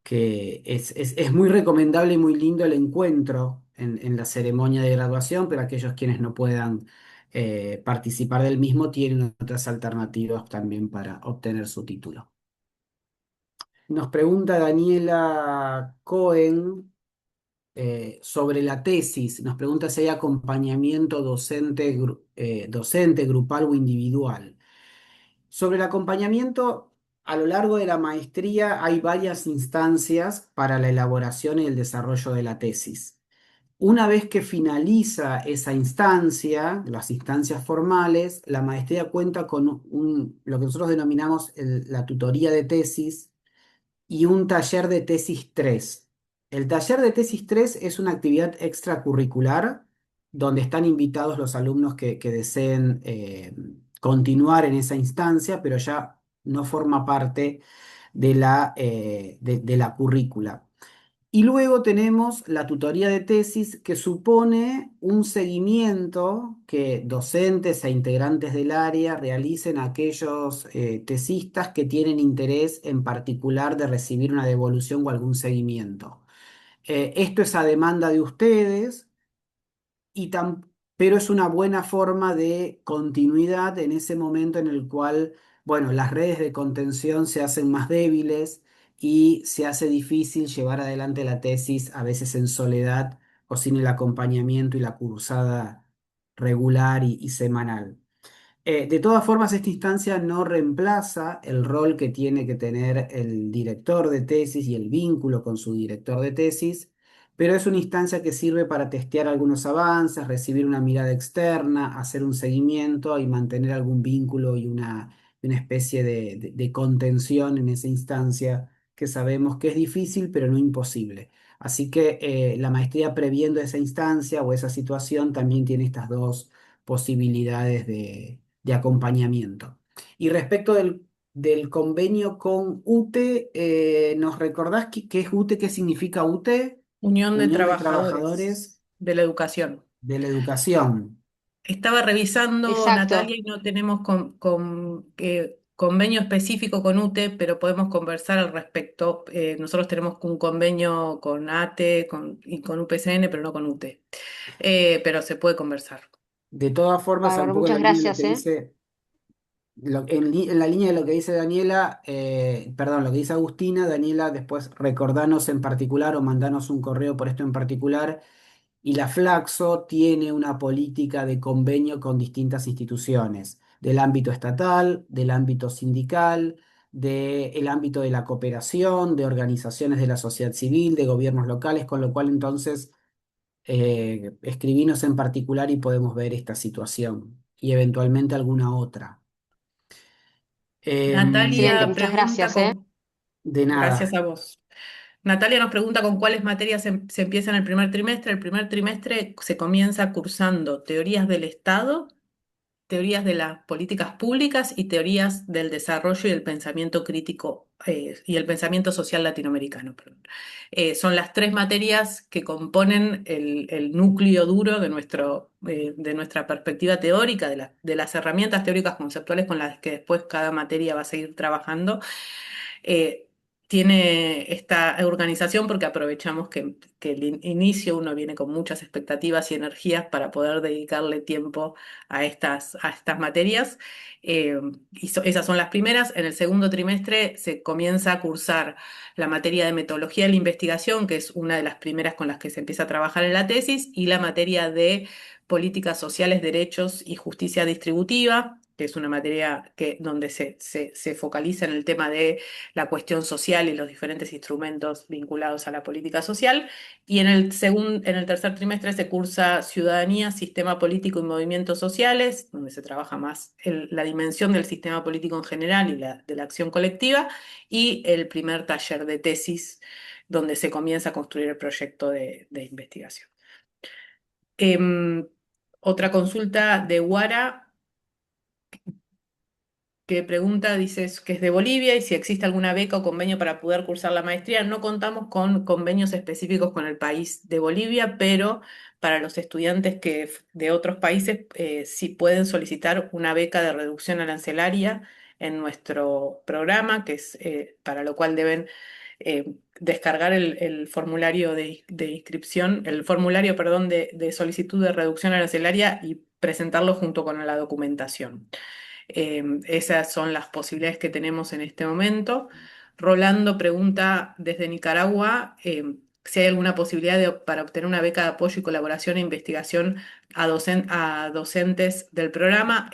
es muy recomendable y muy lindo el encuentro en la ceremonia de graduación, pero aquellos quienes no puedan participar del mismo tienen otras alternativas también para obtener su título. Nos pregunta Daniela Cohen sobre la tesis, nos pregunta si hay acompañamiento docente, docente, grupal o individual. Sobre el acompañamiento, a lo largo de la maestría hay varias instancias para la elaboración y el desarrollo de la tesis. Una vez que finaliza esa instancia, las instancias formales, la maestría cuenta con lo que nosotros denominamos la tutoría de tesis y un taller de tesis 3. El taller de tesis 3 es una actividad extracurricular donde están invitados los alumnos que deseen continuar en esa instancia, pero ya no forma parte de la currícula. Y luego tenemos la tutoría de tesis, que supone un seguimiento que docentes e integrantes del área realicen a aquellos tesistas que tienen interés en particular de recibir una devolución o algún seguimiento. Esto es a demanda de ustedes pero es una buena forma de continuidad en ese momento en el cual, bueno, las redes de contención se hacen más débiles y se hace difícil llevar adelante la tesis, a veces en soledad o sin el acompañamiento y la cursada regular y semanal. De todas formas, esta instancia no reemplaza el rol que tiene que tener el director de tesis y el vínculo con su director de tesis, pero es una instancia que sirve para testear algunos avances, recibir una mirada externa, hacer un seguimiento y mantener algún vínculo y una especie de contención en esa instancia que sabemos que es difícil, pero no imposible. Así que la maestría, previendo esa instancia o esa situación, también tiene estas dos posibilidades de acompañamiento. Y respecto del convenio con UTE, ¿nos recordás qué es UTE, qué significa UTE? Unión de Unión de Trabajadores Trabajadores de la Educación. de la Educación. Estaba revisando, Exacto. Natalia, y no tenemos convenio específico con UTE, pero podemos conversar al respecto. Nosotros tenemos un convenio con ATE y con UPCN, pero no con UTE. Pero se puede conversar. De todas formas, un Bárbaro, poco en muchas la línea de lo gracias, que ¿eh? dice, en la línea de lo que dice Daniela, perdón, lo que dice Agustina, Daniela, después recordanos en particular o mandanos un correo por esto en particular. Y la Flaxo tiene una política de convenio con distintas instituciones del ámbito estatal, del ámbito sindical, del ámbito de la cooperación, de la sociedad civil, de gobiernos locales, con lo cual entonces escribinos en particular y podemos ver esta situación y eventualmente alguna otra. Excelente, Natalia muchas pregunta gracias, ¿eh? con... De Gracias nada. a vos. Natalia nos pregunta con cuáles materias se empieza en el primer trimestre. El primer trimestre se comienza cursando teorías del Estado, teorías de las políticas públicas y teorías del desarrollo y el pensamiento crítico y el pensamiento social latinoamericano, perdón. Son las tres materias que componen el núcleo duro de nuestra perspectiva teórica, de las herramientas teóricas conceptuales con las que después cada materia va a seguir trabajando. eh, Tiene esta organización porque aprovechamos que el inicio uno viene con muchas expectativas y energías para poder dedicarle tiempo a estas materias. Eh, Esas son las primeras. En el segundo trimestre se comienza a cursar la materia de metodología de la investigación, que es una de las primeras con las que se empieza a trabajar en la tesis, y la materia de políticas sociales, derechos y justicia distributiva, que es una materia donde se focaliza en el tema de la cuestión social y los diferentes instrumentos vinculados a la política social. Y en el tercer trimestre se cursa Ciudadanía, Sistema Político y Movimientos Sociales, donde se trabaja más la dimensión del sistema político en general y de la acción colectiva, y el primer taller de tesis, donde se comienza a construir el proyecto de investigación. Em, Otra consulta de Guara que pregunta, dices que es de Bolivia y si existe alguna beca o convenio para poder cursar la maestría. No contamos con convenios específicos con el país de Bolivia, pero para los estudiantes de otros países sí pueden solicitar una beca de reducción arancelaria en nuestro programa, que es para lo cual deben descargar el formulario de inscripción, el formulario, perdón, de solicitud de reducción arancelaria y presentarlo junto con la documentación. Esas son las posibilidades que tenemos en este momento. Rolando pregunta desde Nicaragua si hay alguna posibilidad para obtener una beca de apoyo y colaboración e investigación a docentes del programa.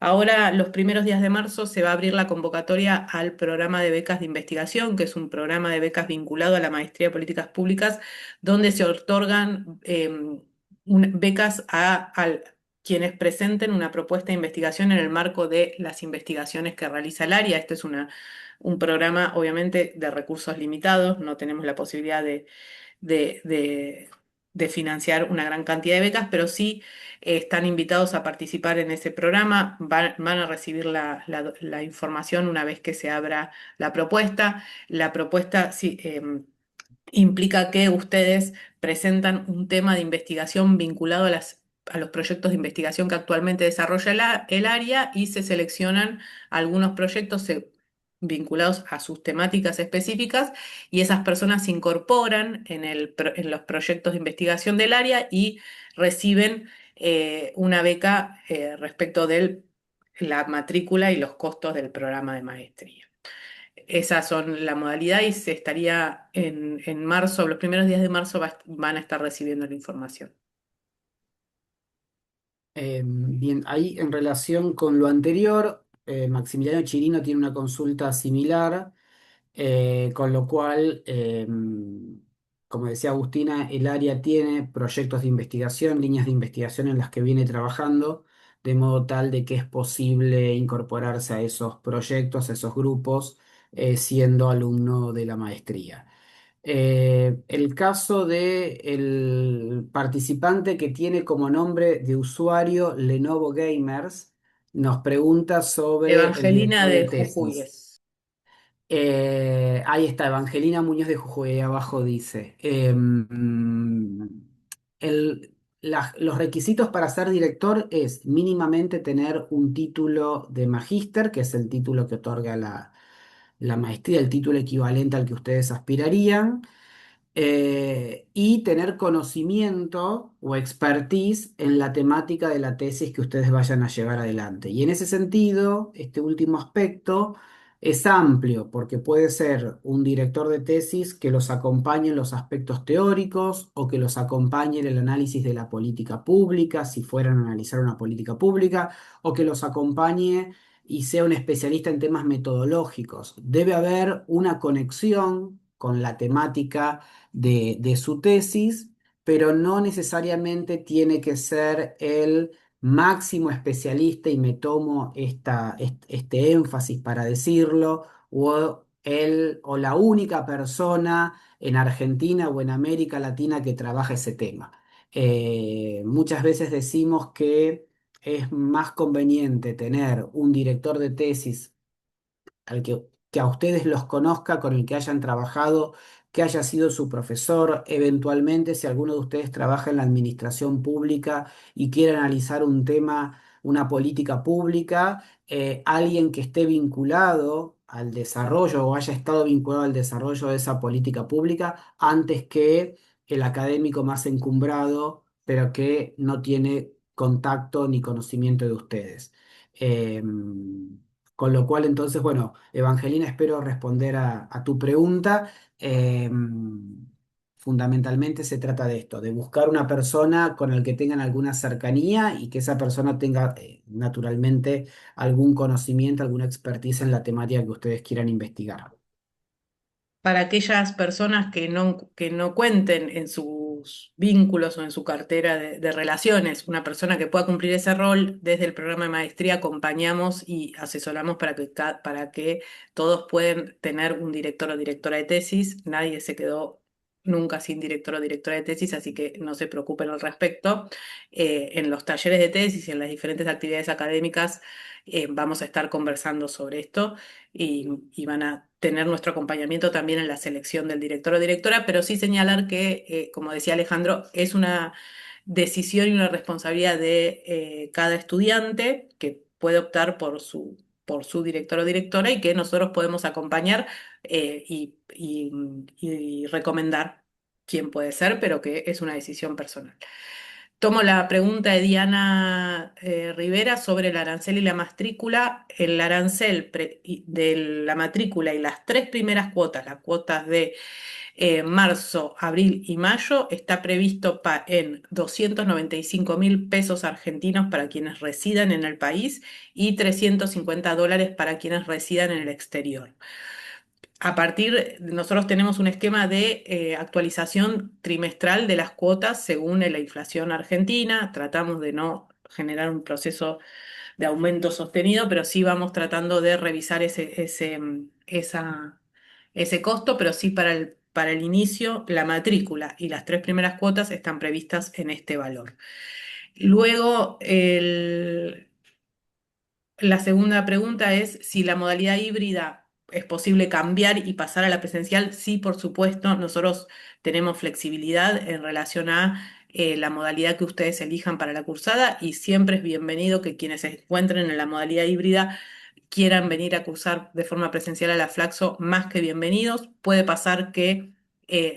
Ahora, los primeros días de marzo, se va a abrir la convocatoria al programa de becas de investigación, que es un programa de becas vinculado a la Maestría de Políticas Públicas, donde se otorgan becas a quienes presenten una propuesta de investigación en el marco de las investigaciones que realiza el área. Este es un programa, obviamente, de recursos limitados, no tenemos la posibilidad de, de- de financiar una gran cantidad de becas, pero sí están invitados a participar en ese programa, van a recibir la información una vez que se abra la propuesta. La propuesta sí, implica que ustedes presentan un tema de investigación vinculado a los proyectos de investigación que actualmente desarrolla el área y se seleccionan algunos proyectos vinculados a sus temáticas específicas y esas personas se incorporan en los proyectos de investigación del área y reciben una beca respecto de la matrícula y los costos del programa de maestría. Esas son la modalidad y se estaría en marzo, los primeros días de marzo van a estar recibiendo la información. Bien, ahí en relación con lo anterior, Maximiliano Chirino tiene una consulta similar, con lo cual, como decía Agustina, el área tiene proyectos de investigación, líneas de investigación en las que viene trabajando, de modo tal de que es posible incorporarse a esos proyectos, a esos grupos, siendo alumno de la maestría. El caso de el participante que tiene como nombre de usuario Lenovo Gamers nos pregunta sobre el Evangelina director de de Jujuy tesis. es. Ahí está, Evangelina Muñoz de Jujuy, ahí abajo dice. Los requisitos para ser director es mínimamente tener un título de magíster, que es el título que otorga la maestría, el título equivalente al que ustedes aspirarían, y tener conocimiento o expertise en la temática de la tesis que ustedes vayan a llevar adelante. Y en ese sentido, este último aspecto es amplio porque puede ser un director de tesis que los acompañe en los aspectos teóricos o que los acompañe en el análisis de la política pública, si fueran a analizar una política pública, o que los acompañe y sea un especialista en temas metodológicos. Debe haber una conexión con la temática de su tesis, pero no necesariamente tiene que ser el máximo especialista, y me tomo este énfasis para decirlo, o la única persona en Argentina o en América Latina que trabaja ese tema. Muchas veces decimos que es más conveniente tener un director de tesis que a ustedes los conozca, con el que hayan trabajado, que haya sido su profesor. Eventualmente, si alguno de ustedes trabaja en la administración pública y quiere analizar un tema, una política pública, alguien que esté vinculado al desarrollo o haya estado vinculado al desarrollo de esa política pública, antes que el académico más encumbrado, pero que no tiene contacto ni conocimiento de ustedes. Con lo cual, entonces, bueno, Evangelina, espero responder a tu pregunta. Eh, Fundamentalmente se trata de esto, de buscar una persona con la que tengan alguna cercanía y que esa persona tenga, naturalmente, algún conocimiento, alguna expertise en la temática que ustedes quieran investigar. Para aquellas personas que no cuenten en sus vínculos o en su cartera de relaciones, una persona que pueda cumplir ese rol, desde el programa de maestría acompañamos y asesoramos para que todos puedan tener un director o directora de tesis. Nadie se quedó nunca sin director o directora de tesis, así que no se preocupen al respecto. En los talleres de tesis y en las diferentes actividades académicas vamos a estar conversando sobre esto y van a tener nuestro acompañamiento también en la selección del director o directora, pero sí señalar que, como decía Alejandro, es una decisión y una responsabilidad de cada estudiante que puede optar por su director o directora y que nosotros podemos acompañar y recomendar quién puede ser, pero que es una decisión personal. Tomo la pregunta de Diana Rivera sobre el arancel y la matrícula. El arancel de la matrícula y las tres primeras cuotas, las cuotas de marzo, abril y mayo, está previsto en 295.000 pesos argentinos para quienes residan en el país y $350 para quienes residan en el exterior. Nosotros tenemos un esquema de actualización trimestral de las cuotas según la inflación argentina. Tratamos de no generar un proceso de aumento sostenido, pero sí vamos tratando de revisar ese costo, pero sí para el inicio, la matrícula y las tres primeras cuotas están previstas en este valor. Luego, la segunda pregunta es si la modalidad híbrida es posible cambiar y pasar a la presencial. Sí, por supuesto, nosotros tenemos flexibilidad en relación a la modalidad que ustedes elijan para la cursada y siempre es bienvenido que quienes se encuentren en la modalidad híbrida quieran venir a cursar de forma presencial a la Flaxo, más que bienvenidos. Puede pasar que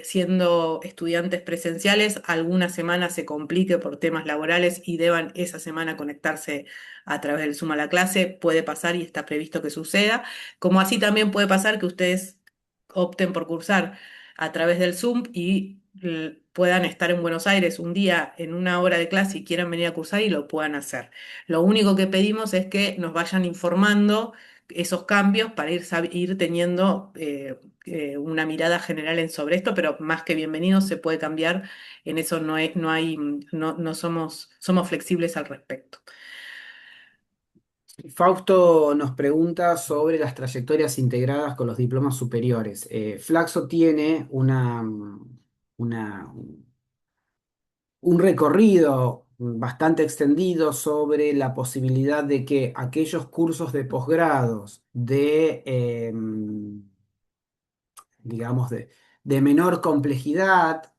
siendo estudiantes presenciales, alguna semana se complique por temas laborales y deban esa semana conectarse a través del Zoom a la clase. Puede pasar y está previsto que suceda. Como así también puede pasar que ustedes opten por cursar a través del Zoom y puedan estar en Buenos Aires un día en una hora de clase y quieran venir a cursar y lo puedan hacer. Lo único que pedimos es que nos vayan informando esos cambios para ir teniendo una mirada general sobre esto, pero más que bienvenido se puede cambiar. En eso no somos flexibles al respecto. Fausto nos pregunta sobre las trayectorias integradas con los diplomas superiores. Flaxo tiene una, un recorrido bastante extendido sobre la posibilidad de que aquellos cursos de posgrados digamos, de menor complejidad,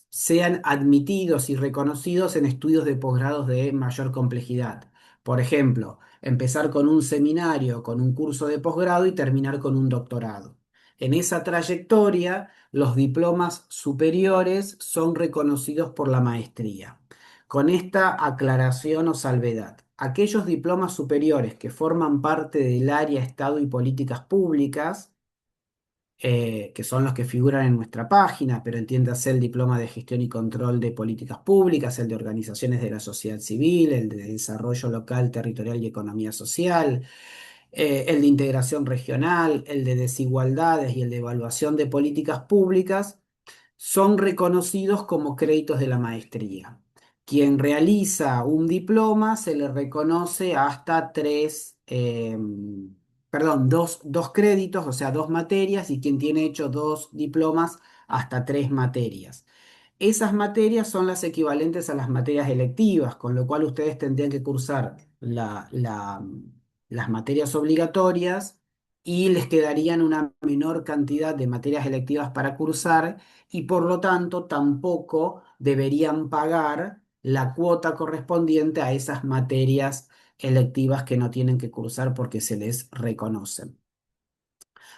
sean admitidos y reconocidos en estudios de posgrados de mayor complejidad. Por ejemplo, empezar con un seminario, con un curso de posgrado y terminar con un doctorado. En esa trayectoria, los diplomas superiores son reconocidos por la maestría. Con esta aclaración o salvedad, aquellos diplomas superiores que forman parte del área Estado y Políticas Públicas, que son los que figuran en nuestra página, pero entiéndase el diploma de gestión y control de políticas públicas, el de organizaciones de la sociedad civil, el de desarrollo local, territorial y economía social, el de integración regional, el de desigualdades y el de evaluación de políticas públicas, son reconocidos como créditos de la maestría. Quien realiza un diploma se le reconoce hasta dos créditos, o sea, dos materias, y quien tiene hecho dos diplomas hasta tres materias. Esas materias son las equivalentes a las materias electivas, con lo cual ustedes tendrían que cursar las materias obligatorias y les quedarían una menor cantidad de materias electivas para cursar y por lo tanto tampoco deberían pagar la cuota correspondiente a esas materias electivas que no tienen que cursar porque se les reconocen.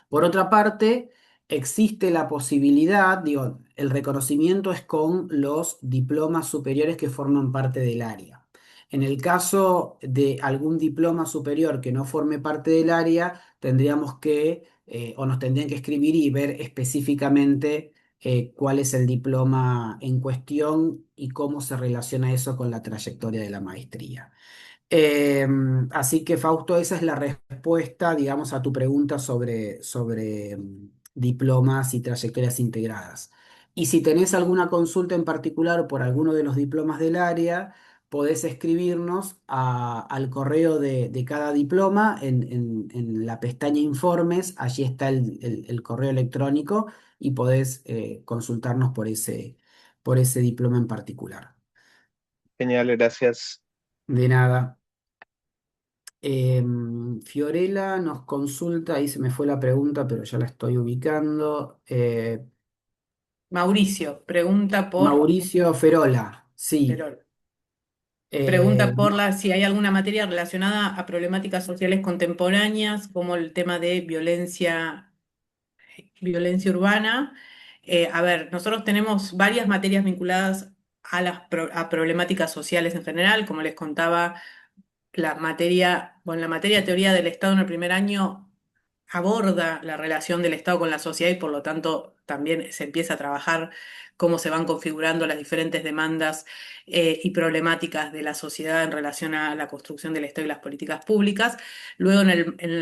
Por otra parte, existe la posibilidad, digo, el reconocimiento es con los diplomas superiores que forman parte del área. En el caso de algún diploma superior que no forme parte del área, tendríamos que, o nos tendrían que escribir y ver específicamente cuál es el diploma en cuestión y cómo se relaciona eso con la trayectoria de la maestría. Así que, Fausto, esa es la respuesta, digamos, a tu pregunta sobre diplomas y trayectorias integradas. Y si tenés alguna consulta en particular por alguno de los diplomas del área, podés escribirnos al correo de cada diploma en la pestaña Informes, allí está el correo electrónico y podés consultarnos por ese diploma en particular. Genial, gracias. De nada. Fiorella nos consulta, ahí se me fue la pregunta, pero ya la estoy ubicando. Mauricio pregunta por, Mauricio Ferola, sí. pero Eh, pregunta por si hay alguna materia relacionada a problemáticas sociales contemporáneas, como el tema de violencia urbana. A ver, nosotros tenemos varias materias vinculadas a problemáticas sociales en general, como les contaba, la materia de teoría del Estado en el primer año aborda la relación del Estado con la sociedad y por lo tanto también se empieza a trabajar cómo se van configurando las diferentes demandas y problemáticas de la sociedad en relación a la construcción del Estado y las políticas públicas. Luego en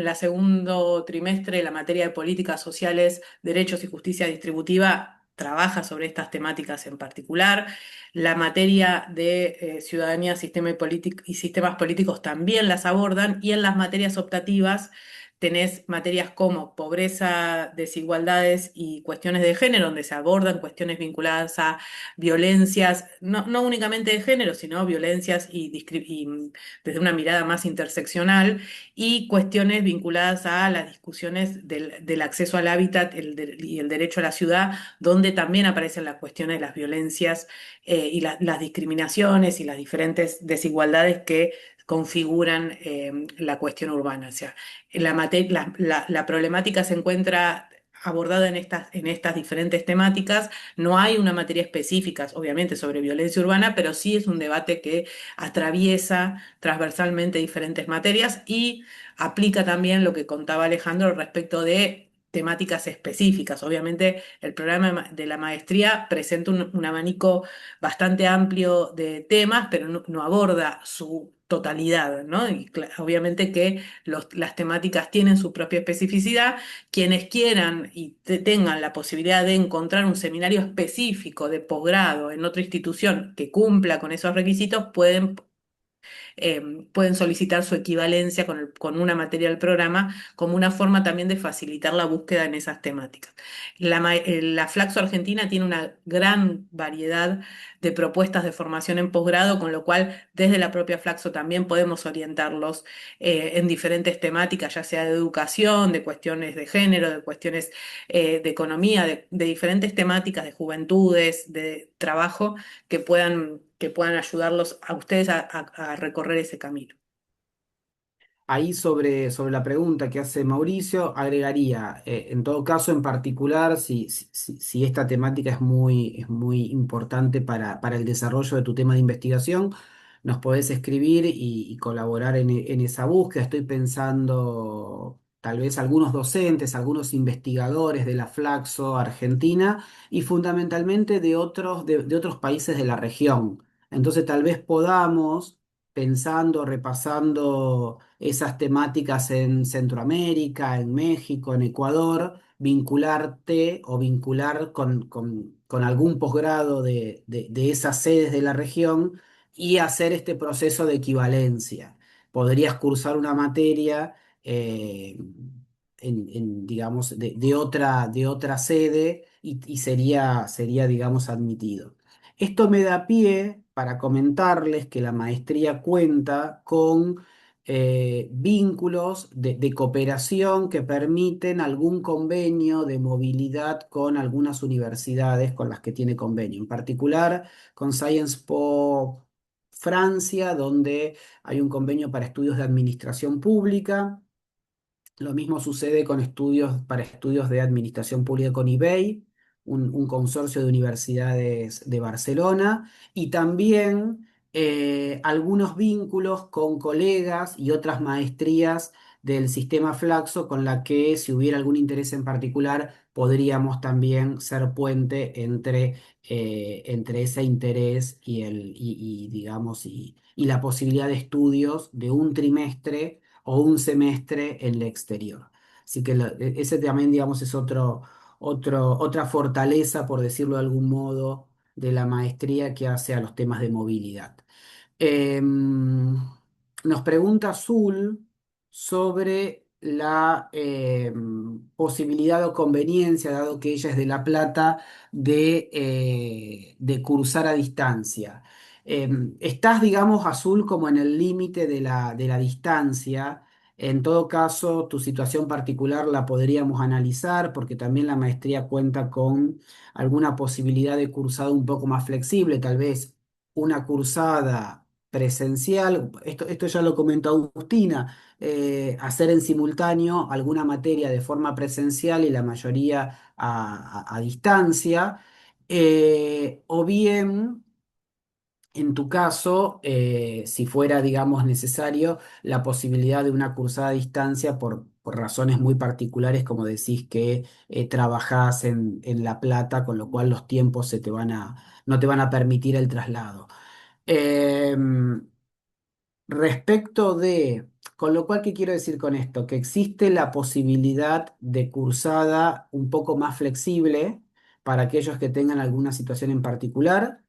la segundo trimestre la materia de políticas sociales, derechos y justicia distributiva trabaja sobre estas temáticas en particular. La materia de ciudadanía, sistema y sistemas políticos también las abordan y en las materias optativas tenés materias como pobreza, desigualdades y cuestiones de género, donde se abordan cuestiones vinculadas a violencias, no únicamente de género, sino violencias desde una mirada más interseccional, y cuestiones vinculadas a las discusiones del acceso al hábitat y el derecho a la ciudad, donde también aparecen las cuestiones de las violencias y las discriminaciones y las diferentes desigualdades que configuran la cuestión urbana. O sea, la problemática se encuentra abordada en estas diferentes temáticas. No hay una materia específica, obviamente, sobre violencia urbana, pero sí es un debate que atraviesa transversalmente diferentes materias y aplica también lo que contaba Alejandro respecto de temáticas específicas. Obviamente, el programa de la maestría presenta un abanico bastante amplio de temas, pero no aborda su totalidad, ¿no? Y obviamente que las temáticas tienen su propia especificidad. Quienes quieran y tengan la posibilidad de encontrar un seminario específico de posgrado en otra institución que cumpla con esos requisitos, pueden solicitar su equivalencia con una materia del programa como una forma también de facilitar la búsqueda en esas temáticas. La Flaxo Argentina tiene una gran variedad de propuestas de formación en posgrado, con lo cual desde la propia Flaxo también podemos orientarlos en diferentes temáticas, ya sea de educación, de cuestiones de género, de cuestiones de economía, de diferentes temáticas, de juventudes, de trabajo que puedan ayudarlos a ustedes a recorrer ese camino. Ahí sobre la pregunta que hace Mauricio, agregaría, en todo caso, en particular, si esta temática es muy importante para el desarrollo de tu tema de investigación, nos podés escribir y colaborar en esa búsqueda. Estoy pensando tal vez algunos docentes, algunos investigadores de la Flaxo Argentina y fundamentalmente de otros países de la región. Entonces tal vez podamos, pensando, repasando esas temáticas en Centroamérica, en México, en Ecuador, vincularte o vincular con algún posgrado de esas sedes de la región y hacer este proceso de equivalencia. Podrías cursar una materia digamos, de otra sede y sería, digamos, admitido. Esto me da pie para comentarles que la maestría cuenta con vínculos de cooperación que permiten algún convenio de movilidad con algunas universidades con las que tiene convenio, en particular con Sciences Po Francia, donde hay un convenio para estudios de administración pública. Lo mismo sucede con estudios para estudios de administración pública con IBEI, un consorcio de universidades de Barcelona, y también algunos vínculos con colegas y otras maestrías del sistema Flaxo con la que, si hubiera algún interés en particular, podríamos también ser puente entre ese interés digamos, y la posibilidad de estudios de un trimestre o un semestre en el exterior. Así que ese también, digamos, es otra fortaleza, por decirlo de algún modo, de la maestría que hace a los temas de movilidad. Nos pregunta Azul sobre la posibilidad o conveniencia, dado que ella es de La Plata, de cursar a distancia. Estás, digamos, Azul, como en el límite de la distancia. En todo caso, tu situación particular la podríamos analizar porque también la maestría cuenta con alguna posibilidad de cursado un poco más flexible, tal vez una cursada presencial, esto ya lo comentó Agustina, hacer en simultáneo alguna materia de forma presencial y la mayoría a distancia, o bien, en tu caso, si fuera, digamos, necesario, la posibilidad de una cursada a distancia por razones muy particulares, como decís que trabajás en La Plata, con lo cual los tiempos no te van a permitir el traslado. Em, Respecto con lo cual, ¿qué quiero decir con esto? Que existe la posibilidad de cursada un poco más flexible para aquellos que tengan alguna situación en particular.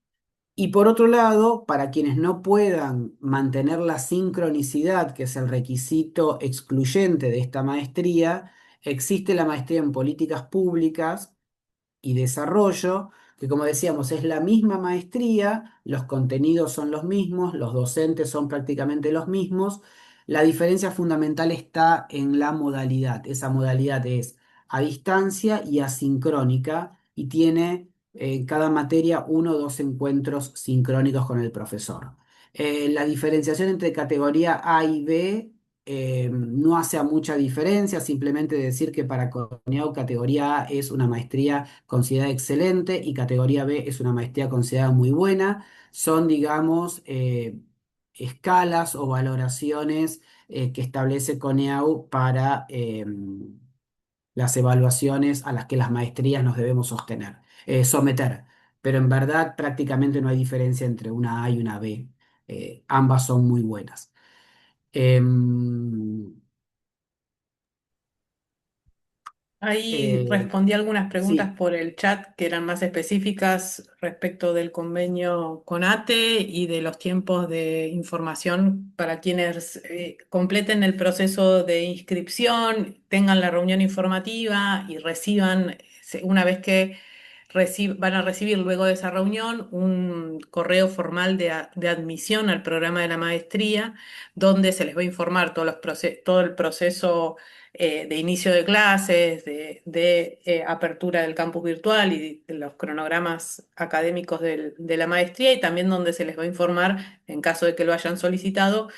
Y por otro lado, para quienes no puedan mantener la sincronicidad, que es el requisito excluyente de esta maestría, existe la maestría en políticas públicas y desarrollo, que como decíamos es la misma maestría, los contenidos son los mismos, los docentes son prácticamente los mismos, la diferencia fundamental está en la modalidad. Esa modalidad es a distancia y asincrónica y tiene en cada materia uno o dos encuentros sincrónicos con el profesor. La diferenciación entre categoría A y B no hace mucha diferencia, simplemente decir que para CONIAU categoría A es una maestría considerada excelente y categoría B es una maestría considerada muy buena. Son, digamos, escalas o valoraciones que establece CONIAU para las evaluaciones a las que las maestrías nos debemos someter. Pero en verdad prácticamente no hay diferencia entre una A y una B. Ambas son muy buenas. Em, Ahí eh, respondí algunas preguntas sí, por el chat que eran más específicas respecto del convenio con ATE y de los tiempos de información para quienes completen el proceso de inscripción, tengan la reunión informativa y reciban, una vez que van a recibir luego de esa reunión un correo formal de admisión al programa de la maestría, donde se les va a informar todo el proceso de inicio de clases, de apertura del campus virtual y de los cronogramas académicos de la maestría, y también donde se les va a informar, en caso de que lo hayan solicitado,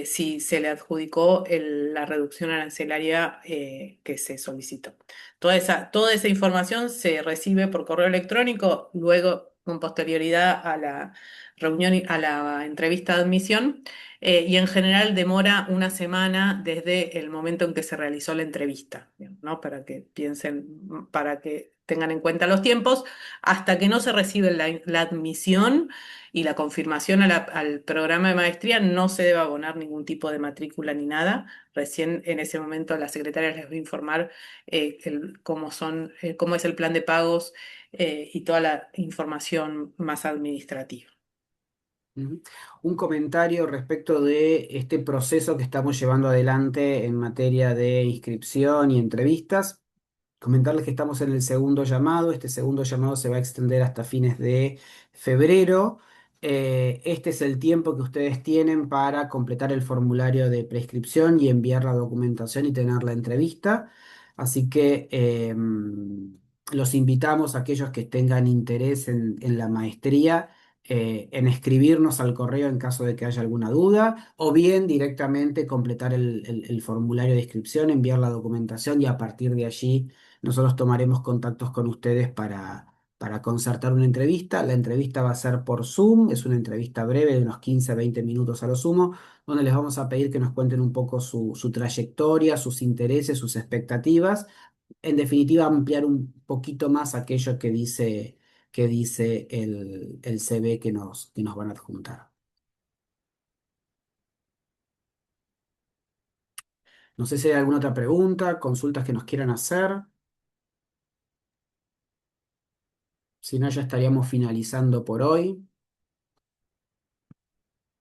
si se le adjudicó la reducción arancelaria que se solicitó. Toda esa información se recibe por correo electrónico luego con posterioridad a la reunión, a la entrevista de admisión, y en general demora una semana desde el momento en que se realizó la entrevista, ¿no? Para que piensen, para que tengan en cuenta los tiempos, hasta que no se recibe la admisión y la confirmación al programa de maestría, no se debe abonar ningún tipo de matrícula ni nada. Recién en ese momento la secretaria les va a informar cómo es el plan de pagos, y toda la información más administrativa. Ujú. Un comentario respecto de este proceso que estamos llevando adelante en materia de inscripción y entrevistas. Comentarles que estamos en el segundo llamado. Este segundo llamado se va a extender hasta fines de febrero. Este es el tiempo que ustedes tienen para completar el formulario de prescripción y enviar la documentación y tener la entrevista. Así que los invitamos a aquellos que tengan interés en la maestría, en escribirnos al correo en caso de que haya alguna duda, o bien directamente completar el formulario de inscripción, enviar la documentación y a partir de allí nosotros tomaremos contactos con ustedes para concertar una entrevista. La entrevista va a ser por Zoom, es una entrevista breve de unos 15 a 20 minutos a lo sumo, donde les vamos a pedir que nos cuenten un poco su trayectoria, sus intereses, sus expectativas. En definitiva, ampliar un poquito más aquello que dice el CV que nos van a adjuntar. No sé si hay alguna otra pregunta, consultas que nos quieran hacer. Si no, ya estaríamos finalizando por hoy.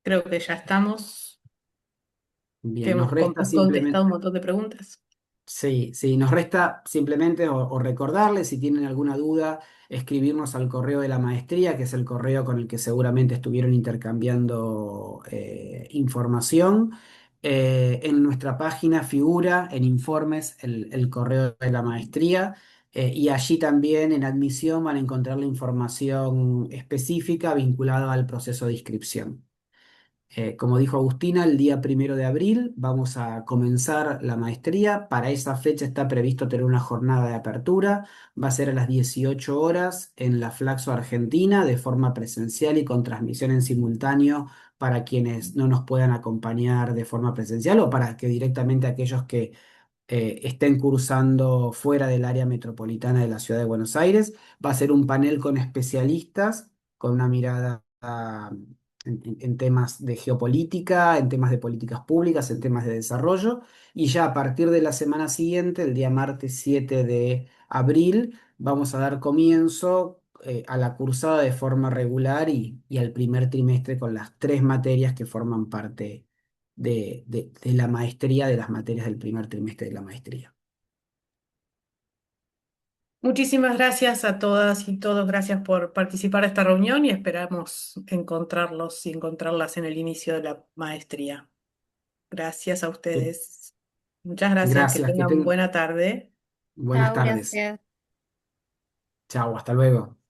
Creo que ya estamos, que Bien, nos hemos resta contestado simplemente, un montón de preguntas. sí, sí, nos resta simplemente o recordarles si tienen alguna duda, escribirnos al correo de la maestría, que es el correo con el que seguramente estuvieron intercambiando información. En nuestra página figura en informes el correo de la maestría, y allí también en admisión van a encontrar la información específica vinculada al proceso de inscripción. Como dijo Agustina, el día 1 de abril vamos a comenzar la maestría. Para esa fecha está previsto tener una jornada de apertura. Va a ser a las 18 horas en la Flaxo Argentina, de forma presencial y con transmisión en simultáneo para quienes no nos puedan acompañar de forma presencial o para que directamente aquellos que estén cursando fuera del área metropolitana de la ciudad de Buenos Aires. Va a ser un panel con especialistas, con una mirada en temas de geopolítica, en temas de políticas públicas, en temas de desarrollo. Y ya a partir de la semana siguiente, el día martes 7 de abril, vamos a dar comienzo a la cursada de forma regular y al primer trimestre con las 3 materias que forman parte de la maestría, de las materias del primer trimestre de la maestría. Muchísimas gracias a todas y todos, gracias por participar de esta reunión y esperamos encontrarlos y encontrarlas en el inicio de la maestría. Gracias a Sí. ustedes. Muchas gracias, que Gracias, tengan buena tarde. buenas Chao, tardes. gracias. Chao, hasta luego.